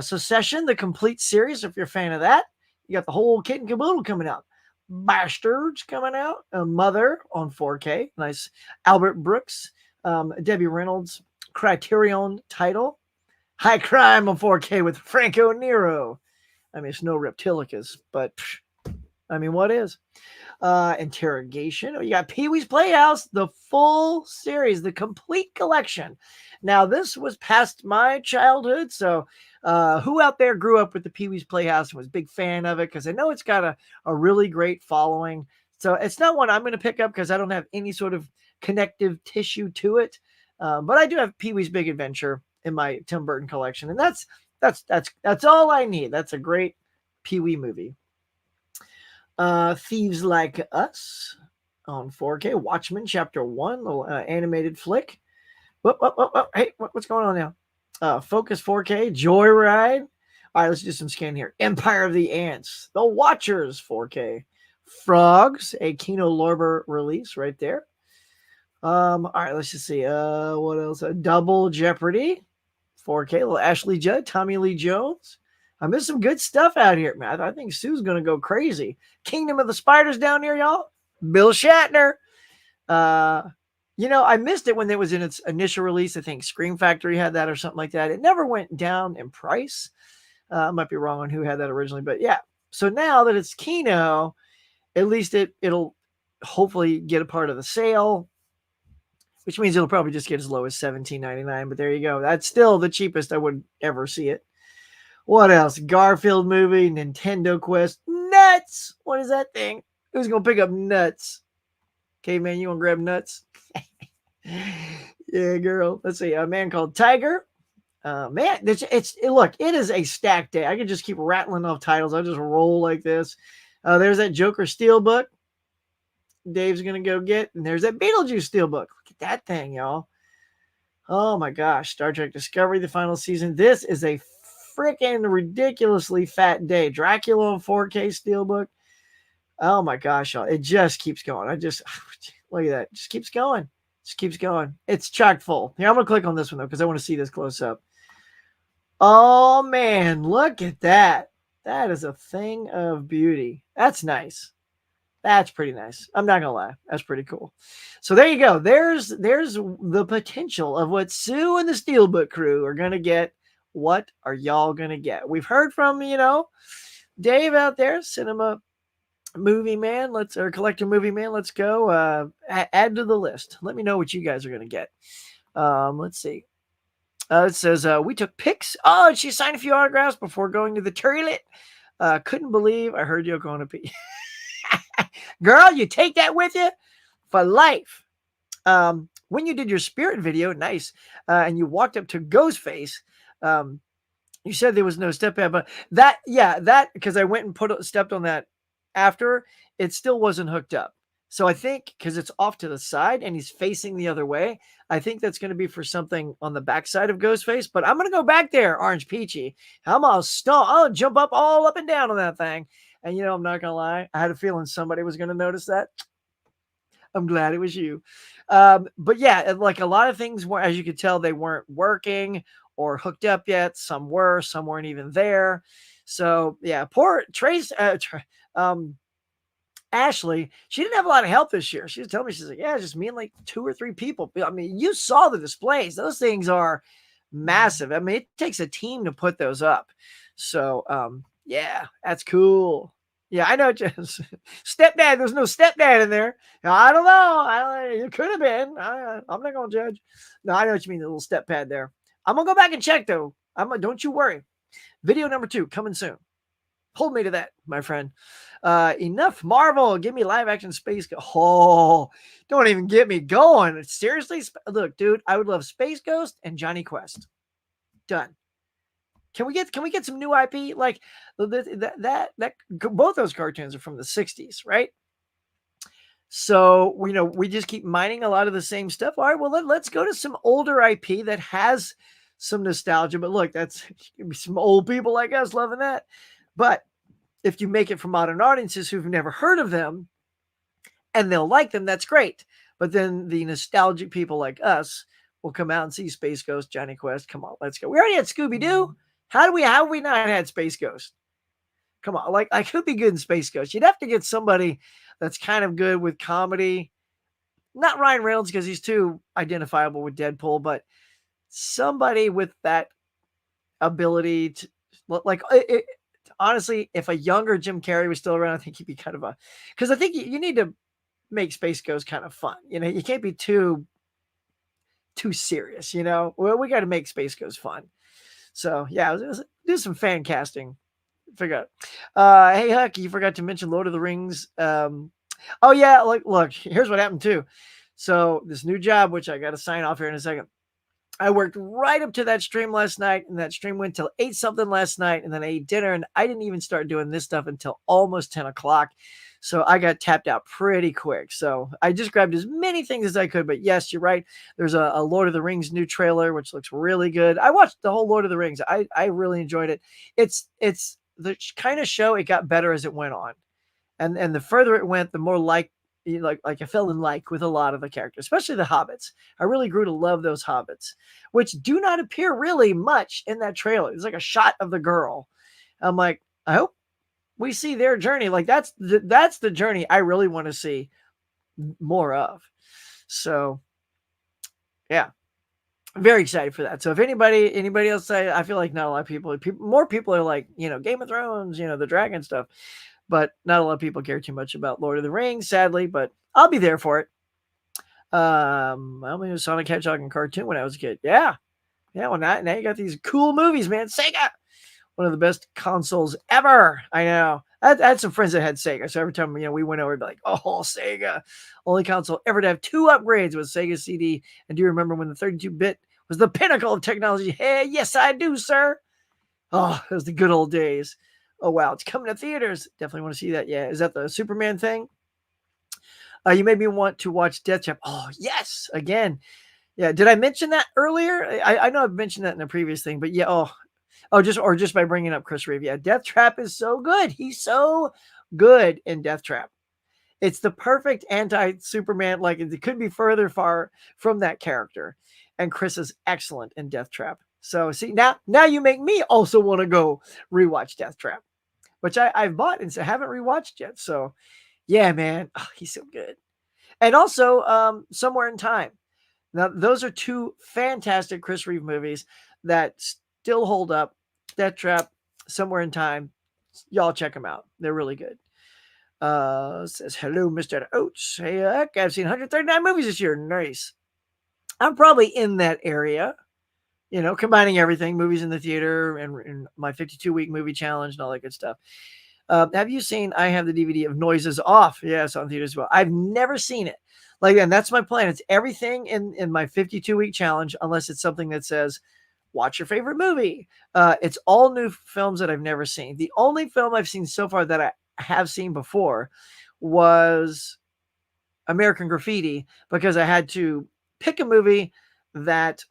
A: Secession, the complete series, if you're a fan of that. You got the whole kit and caboodle coming out. Bastards coming out. Mother on 4K. Nice. Albert Brooks. Debbie Reynolds, Criterion title, High Crime on 4K with Franco Nero. I mean, it's no Reptilicus, but I mean, what is? Interrogation. Oh, you got Pee Wee's Playhouse, the full series, the complete collection. Now, this was past my childhood, so who out there grew up with the Pee Wee's Playhouse and was a big fan of it? Because I know it's got a really great following. So it's not one I'm going to pick up because I don't have any sort of connective tissue to it. But I do have Pee Wee's Big Adventure in my Tim Burton collection, and that's all I need. That's a great Pee Wee movie. Thieves Like Us on 4K. Watchmen Chapter 1, little animated flick. Hey, what's going on now? Focus 4K. Joyride. All right, let's do some scan here. Empire of the Ants. The Watchers 4K. Frogs, a Kino Lorber release right there. All right, let's just see. What else? Double Jeopardy 4K. Little Ashley Judd, Tommy Lee Jones. I missed some good stuff out here, man. I think Sue's going to go crazy. Kingdom of the Spiders down here, y'all. Bill Shatner. I missed it when it was in its initial release. I think Scream Factory had that or something like that. It never went down in price. I might be wrong on who had that originally, but yeah. So now that it's Kino, at least it'll hopefully get a part of the sale, which means it'll probably just get as low as $17.99. But there you go. That's still the cheapest I would ever see it. What else? Garfield movie, Nintendo Quest. Nuts! What is that thing? Who's going to pick up nuts? Okay, man, you want to grab nuts? Yeah, girl. Let's see. A Man Called Tiger. Man, look, it is a stacked day. I could just keep rattling off titles. I'll just roll like this. There's that Joker Steelbook Dave's going to go get. And there's that Beetlejuice Steelbook. Look at that thing, y'all. Oh, my gosh. Star Trek Discovery, the final season. This is a freaking ridiculously fat day. Dracula on 4K Steelbook. Oh, my gosh, y'all. It just keeps going. Look at that. It just keeps going. Just keeps going. It's chock full. Here, I'm going to click on this one, though, because I want to see this close up. Oh, man. Look at that. That is a thing of beauty. That's nice. That's pretty nice. I'm not going to lie. That's pretty cool. So there you go. There's the potential of what Sue and the Steelbook crew are going to get. What are y'all going to get? We've heard from, Dave out there, cinema movie man, or collector movie man. Let's go add to the list. Let me know what you guys are going to get. Let's see. It says, we took pics. Oh, and she signed a few autographs before going to the toilet. Couldn't believe I heard you going to pee. Girl, you take that with you for life. When you did your spirit video, nice, and you walked up to Ghostface, you said there was no step pad, but that because I went and stepped on that after, it still wasn't hooked up. So I think because it's off to the side and he's facing the other way, I think that's going to be for something on the backside of Ghostface. But I'm going to go back there, Orange Peachy. I'll jump up all up and down on that thing. And I'm not going to lie, I had a feeling somebody was going to notice that. I'm glad it was you. But yeah, like a lot of things were, as you could tell, they weren't working or hooked up yet. Some were, some weren't even there. So yeah, poor Trace, Ashley, she didn't have a lot of help this year. She was telling me, she's like, yeah, just me and like 2 or 3 people. I mean, you saw the displays. Those things are massive. I mean, it takes a team to put those up. So yeah, that's cool. Yeah, I know. Just stepdad. There's no stepdad in there. I don't know. It could have been. I'm not going to judge. No, I know what you mean. The little step pad there. I'm going to go back and check, though. Don't you worry. Video number 2 coming soon. Hold me to that, my friend. Enough Marvel. Give me live action Space Ghost. Oh, don't even get me going. Seriously? Look, dude, I would love Space Ghost and Johnny Quest. Done. Can we get some new IP? Like that both those cartoons are from the 60s, right? So, we just keep mining a lot of the same stuff. All right, well, let's go to some older IP that has some nostalgia. But look, that's gonna be some old people like us loving that. But if you make it for modern audiences who've never heard of them and they'll like them, that's great. But then the nostalgic people like us will come out and see Space Ghost, Johnny Quest. Come on, let's go. We already had Scooby-Doo. How have we not had Space Ghost? Come on, like who'd be good in Space Ghost? You'd have to get somebody that's kind of good with comedy not Ryan Reynolds because he's too identifiable with Deadpool, but somebody with that ability to like honestly, if a younger Jim Carrey was still around, I think he'd be kind of a because I think you need to make Space Ghost kind of fun. You know, you can't be too serious. You know, well, we got to make Space Ghost fun. So yeah, do some fan casting. Forgot. Hey Huck, you forgot to mention Lord of the Rings. Oh yeah, look, here's what happened too. So this new job, which I got to sign off here in a second. I worked right up to that stream last night, and that stream went till 8 something last night, and then I ate dinner, and I didn't even start doing this stuff until almost 10 o'clock. So I got tapped out pretty quick. So I just grabbed as many things as I could. But yes, you're right. There's a Lord of the Rings new trailer, which looks really good. I watched the whole Lord of the Rings. I really enjoyed it. It's the kind of show it got better as it went on. And the further it went, the more like I fell in like with a lot of the characters, especially the hobbits. I really grew to love those hobbits, which do not appear really much in that trailer. It's like a shot of the girl. I'm like, I hope we see their journey. Like that's the journey I really want to see more of. So yeah, very excited for that. So if anybody else say, I feel like not a lot of more people are like, Game of Thrones, the dragon stuff, but not a lot of people care too much about Lord of the Rings, sadly, but I'll be there for it. I only knew Sonic Hedgehog and cartoon when I was a kid. Yeah. Yeah. Well, now you got these cool movies, man. Sega, one of the best consoles ever. I know. I had some friends that had Sega. So every time, we went over, we'd be like, oh, Sega. Only console ever to have 2 upgrades was Sega CD. And do you remember when the 32-bit was the pinnacle of technology? Hey, yes, I do, sir. Oh, it was the good old days. Oh, wow. It's coming to theaters. Definitely want to see that. Yeah. Is that the Superman thing? You made me want to watch Death Trap. Oh, yes. Again. Yeah. Did I mention that earlier? I know I've mentioned that in a previous thing, but yeah. Just by bringing up Chris Reeve. Yeah. Death Trap is so good. He's so good in Death Trap. It's the perfect anti-Superman. Like it could be far from that character. And Chris is excellent in Death Trap. So see, now you make me also want to go rewatch Death Trap, which I've bought and haven't rewatched yet. So yeah, man, he's so good. And also Somewhere in Time. Now those are 2 fantastic Chris Reeve movies that still hold up. Death Trap, Somewhere in Time. Y'all check them out. They're really good. Says hello, Mr. Oates. Hey, I've seen 139 movies this year. Nice. I'm probably in that area. Combining everything, movies in the theater and my 52-week movie challenge and all that good stuff. Have you seen, I have the DVD of Noises Off. Yes, on theaters as well. I've never seen it. Like, and that's my plan. It's everything in my 52-week challenge, unless it's something that says, watch your favorite movie. It's all new films that I've never seen. The only film I've seen so far that I have seen before was American Graffiti, because I had to pick a movie that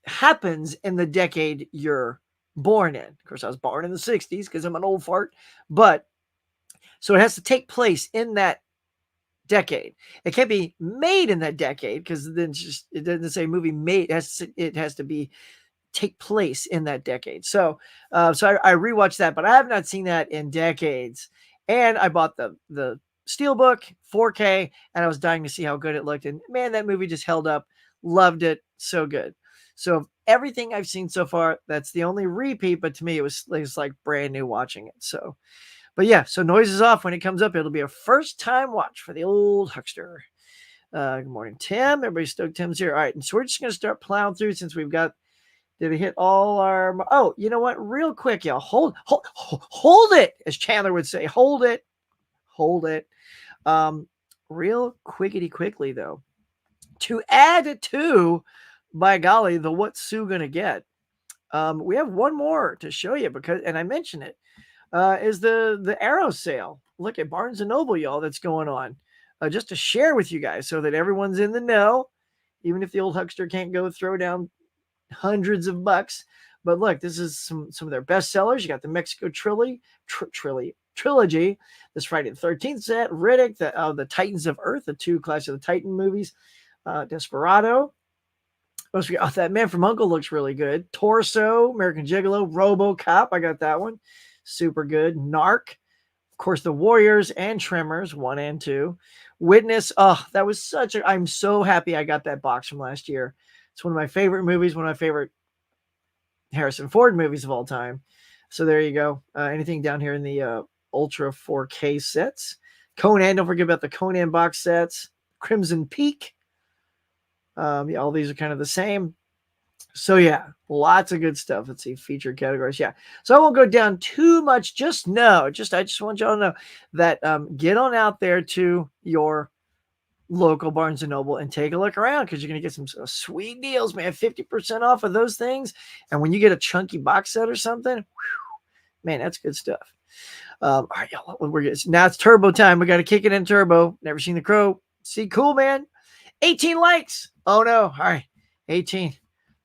A: happens in the decade you're born in. Of course, I was born in the 60s because I'm an old fart, but so it has to take place in that decade. It can't be made in that decade because then it doesn't say movie made. It has to be take place in that decade. So I rewatched that, but I have not seen that in decades. And I bought the Steelbook 4K, and I was dying to see how good it looked. And man, that movie just held up. Loved it. So good. So of everything I've seen so far, that's the only repeat. But to me, it was like brand new watching it. So, but yeah, so Noises Off, when it comes up, it'll be a first time watch for the old huckster. Good morning, Tim. Everybody's stoked Tim's here. All right. And so we're just going to start plowing through since we've got, did we hit all our, oh, you know what? Real quick, y'all, hold it, as Chandler would say, hold it. Real quickly though, to add to, by golly, the What's Sue Gonna Get, we have one more to show you and I mentioned it, is the Arrow sale. Look at Barnes & Noble, y'all, that's going on, just to share with you guys so that everyone's in the know, even if the old huckster can't go throw down hundreds of bucks. But look, this is some of their best sellers. You got the Mexico trilogy, this Friday the 13th set, Riddick, the Titans of Earth, the 2 Clash of the Titan movies, Desperado. That Man from U.N.C.L.E. looks really good. Torso, American Gigolo, RoboCop. I got that one. Super good. Narc. Of course, The Warriors and Tremors 1 and 2. Witness, oh, that was I'm so happy I got that box from last year. It's one of my favorite movies, one of my favorite Harrison Ford movies of all time. So there you go. Anything down here in the Ultra 4K sets. Conan, don't forget about the Conan box sets. Crimson Peak. Yeah, all these are kind of the same. So yeah, lots of good stuff. Let's see, featured categories. Yeah. So I won't go down too much. Just know, I just want y'all to know that get on out there to your local Barnes and Noble and take a look around, because you're going to get some sweet deals, man. 50% off of those things. And when you get a chunky box set or something, whew, man, that's good stuff. All right, y'all, now it's turbo time. We got to kick it in turbo. Never seen The Crow. See, cool, man. 18 likes. Oh no. All right. 18.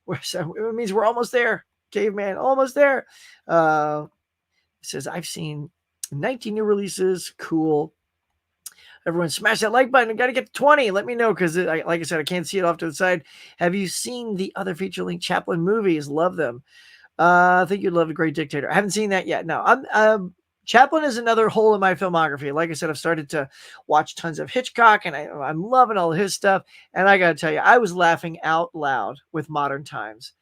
A: It means we're almost there. Caveman, almost there. It says, I've seen 19 new releases. Cool. Everyone smash that like button. We got to get to 20. Let me know, because like I said, I can't see it off to the side. Have you seen the other feature-length Chaplin movies? Love them. I think you'd love The Great Dictator. I haven't seen that yet. No, Chaplin is another hole in my filmography. Like I said, I've started to watch tons of Hitchcock, and I'm loving all of his stuff. And I got to tell you, I was laughing out loud with Modern Times.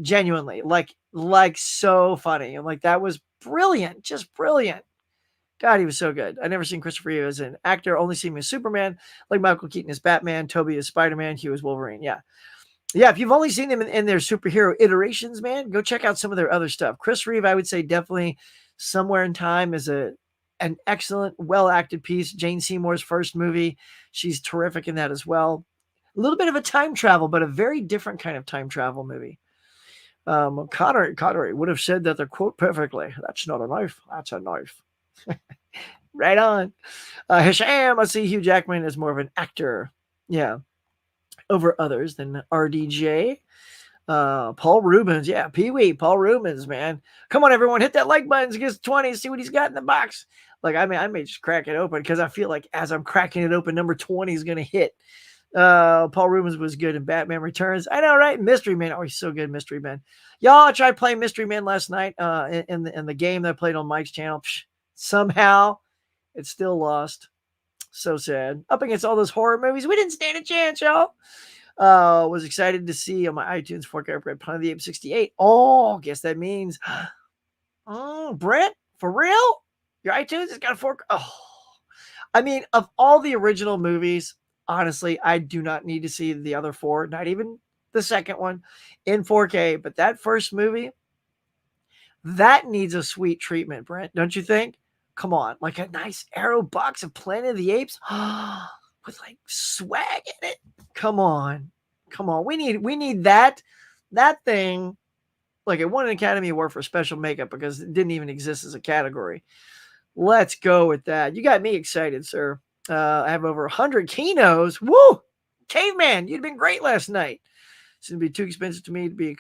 A: Genuinely, like so funny. I'm like, that was brilliant, just brilliant. God, he was so good. I never seen Christopher Reeve as an actor, only seen him as Superman, like Michael Keaton as Batman, Toby as Spider-Man, Hugh as Wolverine. Yeah. Yeah, if you've only seen them in their superhero iterations, man, go check out some of their other stuff. Chris Reeve, I would say definitely Somewhere in Time is an excellent, well-acted piece. Jane Seymour's first movie, she's terrific in that as well. A little bit of a time travel, but a very different kind of time travel movie. Connery would have said that, the quote perfectly. That's not a knife. That's a knife. Right on. Hisham, I see Hugh Jackman is more of an actor. Yeah. Over others than RDJ. Paul Rubens. Yeah. Pee-wee. Paul Rubens, man. Come on, everyone. Hit that like button. Get 20. See what he's got in the box. Like, I may just crack it open, because I feel like as I'm cracking it open, number 20 is going to hit. Paul Rubens was good in Batman Returns. I know, right? Mystery Man. Oh, he's so good, Mystery Man. Y'all, I tried playing Mystery Man last night in the game that I played on Mike's channel. Somehow, it's still lost. So sad. Up against all those horror movies, we didn't stand a chance, y'all. Was excited to see on my iTunes 4K upgrade Planet of the Apes 68. Oh, guess that means, Brent, for real? Your iTunes has got a 4K. Oh, I mean, of all the original movies, honestly, I do not need to see the other four, not even the second one, in 4K. But that first movie, that needs a sweet treatment, Brent, don't you think? Come on, like a nice Arrow box of Planet of the Apes with like swag in it. Come on. We need that thing. Like, it won an Academy Award for special makeup because it didn't even exist as a category. Let's go with that. You got me excited, sir. I have over 100 Kinos. Woo! Caveman, you'd been great last night. It's gonna be too expensive to me to be a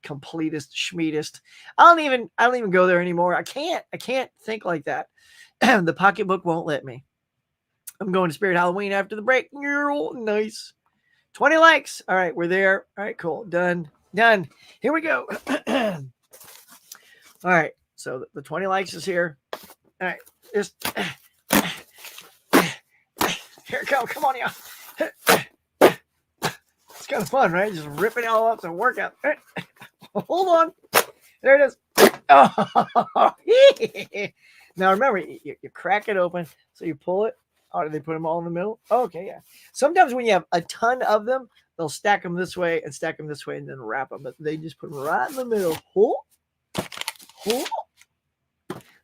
A: completist, schmeatist. I don't even go there anymore. I can't think like that. The pocketbook won't let me. I'm going to Spirit Halloween after the break. Nice. 20 likes. All right, we're there. All right, cool. Done. Here we go. All right, so the 20 likes is here. All right, just here it comes. Come on, y'all. It's kind of fun, right? Just ripping it all up to workout. Hold on. There it is. Oh. Now remember, you crack it open. So you pull it. Oh, do they put them all in the middle? Oh, okay, yeah. Sometimes when you have a ton of them, they'll stack them this way and stack them this way and then wrap them. But they just put them right in the middle.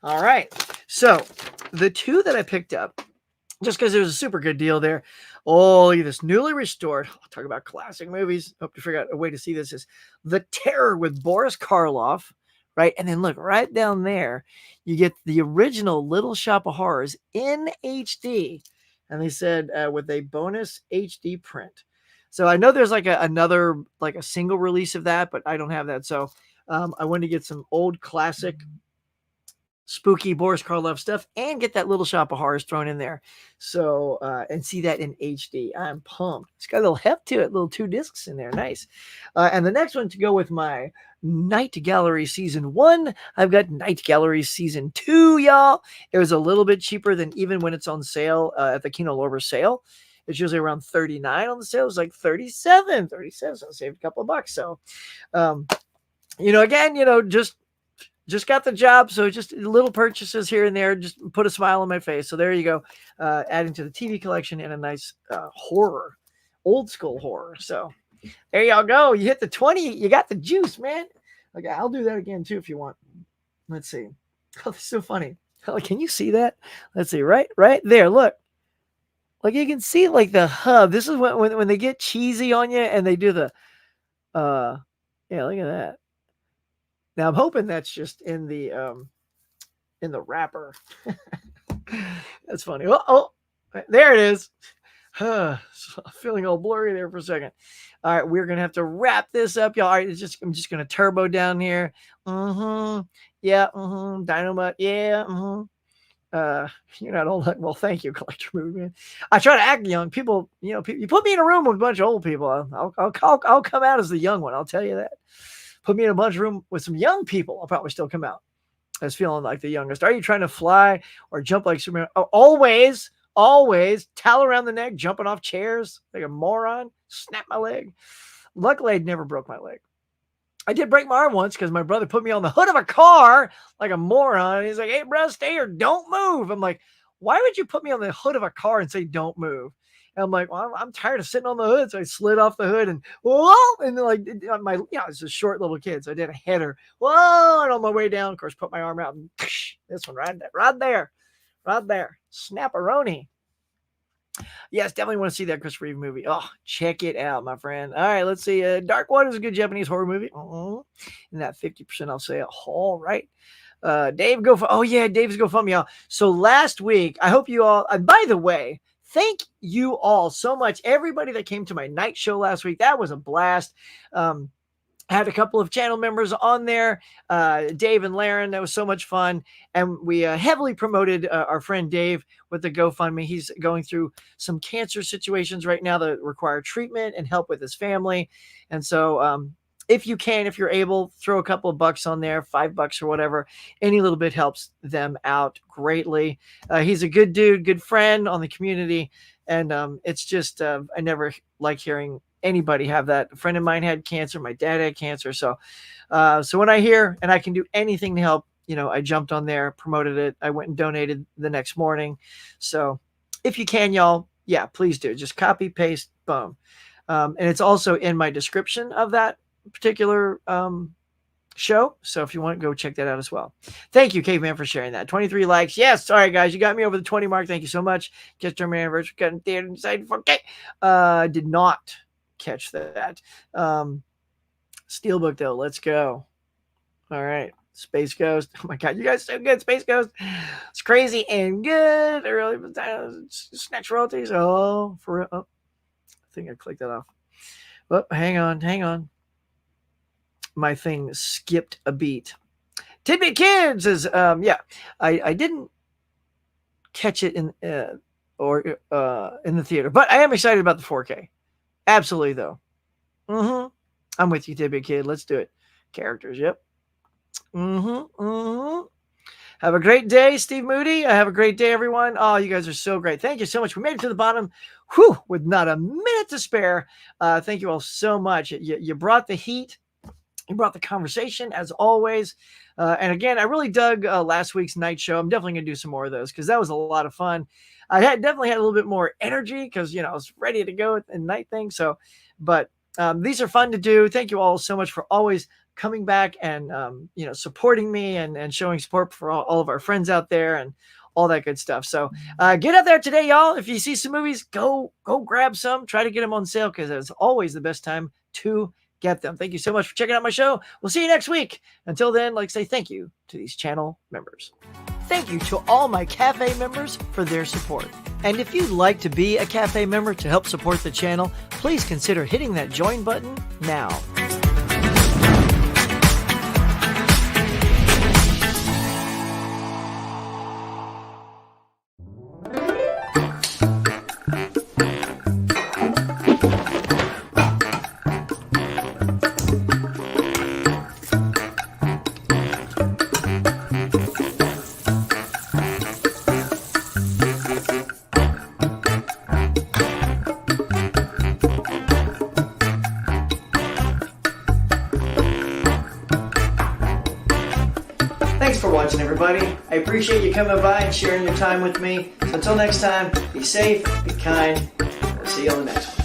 A: All right. So the two that I picked up, just because it was a super good deal there. Oh, look at this. Newly restored. I'll talk about classic movies. Hope to figure out a way to see this. Is The Terror with Boris Karloff, right? And then look right down there, you get the original Little Shop of Horrors in HD. And they said with a bonus HD print. So I know there's like another, like a single release of that, but I don't have that. So I wanted to get some old classic spooky Boris Karloff stuff and get that Little Shop of Horrors thrown in there. So, and see that in HD. I'm pumped. It's got a little heft to it, little 2 discs in there. Nice. And the next one to go with my Night Gallery Season 1, I've got Night Gallery Season 2, y'all. It was a little bit cheaper than even when it's on sale at the Kino Lorber sale. It's usually around $39 on the sale. It was like $37. So I saved a couple of bucks. So, again, just got the job, so just little purchases here and there just put a smile on my face. So there you go, adding to the TV collection and a nice horror, old school horror. So there y'all go. You hit the 20, you got the juice, man. Okay, I'll do that again too if you want. Let's see. Oh, that's so funny. Can you see that? Let's see. Right there. Look. Like you can see like the hub. This is when they get cheesy on you and they do the yeah, look at that. Now I'm hoping that's just in the wrapper. That's funny. Oh, there it is. Feeling all blurry there for a second. All right, we're gonna have to wrap this up, y'all. All right, I'm just gonna turbo down here. Yeah. Dynamite. Yeah. You're not old. Well, thank you, Collector Movement. I try to act young. People, you put me in a room with a bunch of old people, I'll come out as the young one. I'll tell you that. Put me in a bunch of room with some young people, I'll probably still come out as feeling like the youngest. Are you trying to fly or jump like Superman? Oh, always towel around the neck, jumping off chairs like a moron. Snap my leg. Luckily, I never broke my leg. I did break my arm once because my brother put me on the hood of a car like a moron. He's like, "Hey, bro, stay here. Don't move." I'm like, "Why would you put me on the hood of a car and say don't move?" And I'm like, "Well, I'm tired of sitting on the hood." So I slid off the hood and whoa, and then like it's a short little kid, so I did a header. Whoa, and on my way down, of course, put my arm out and this one right there, Snap-a-roni. Yes, definitely want to see that Christopher Reeve movie. Oh, check it out, my friend. All right, let's see. Dark Water is a good Japanese horror movie. And that 50% I'll say. All right. Dave's GoFundMe, y'all. So last week, I hope you all, by the way, thank you all so much. Everybody that came to my night show last week, that was a blast. I had a couple of channel members on there, Dave and Laren. That was so much fun. And we heavily promoted our friend Dave with the GoFundMe. He's going through some cancer situations right now that require treatment and help with his family. And so if you're able, throw a couple of bucks on there, $5 or whatever. Any little bit helps them out greatly. He's a good dude, good friend on the community. And it's just, I never like hearing anybody have that. A friend of mine had cancer. My dad had cancer. So when I hear and I can do anything to help, I jumped on there, promoted it. I went and donated the next morning. So if you can, y'all, yeah, please do. Just copy, paste, boom. And it's also in my description of that particular show. So if you want, go check that out as well. Thank you, Caveman, for sharing that. 23 likes. Yes. Sorry, guys. You got me over the 20 mark. Thank you so much. Just turned my anniversary. Got in theater inside 4K. Did not catch that. Steelbook though, let's go. All right, Space Ghost. Oh my god, you guys so good. Space Ghost, it's crazy and good. Early snatch royalties. Oh, for real. Oh, I think I clicked that off. Oh, hang on. My thing skipped a beat. Tidbit Kids is I didn't catch it in in the theater, but I am excited about the 4K. Absolutely, though. I'm with you, Tidbit Kid. Let's do it. Characters, yep. Have a great day, Steve Moody. Have a great day, everyone. Oh, you guys are so great. Thank you so much. We made it to the bottom. Whew, with not a minute to spare. Thank you all so much. You brought the heat. You brought the conversation, as always. And again, I really dug last week's night show. I'm definitely going to do some more of those because that was a lot of fun. I definitely had a little bit more energy because, I was ready to go at the night thing. So, but these are fun to do. Thank you all so much for always coming back and, supporting me and showing support for all of our friends out there and all that good stuff. So get out there today, y'all. If you see some movies, go grab some. Try to get them on sale because it's always the best time to get them. Thank you so much for checking out my show. We'll see you next week. Until then, say thank you to these channel members. Thank you to all my cafe members for their support. And if you'd like to be a cafe member to help support the channel, please consider hitting that join button now. everybody. I appreciate you coming by and sharing your time with me. So until next time, be safe, be kind. I'll see you on the next one.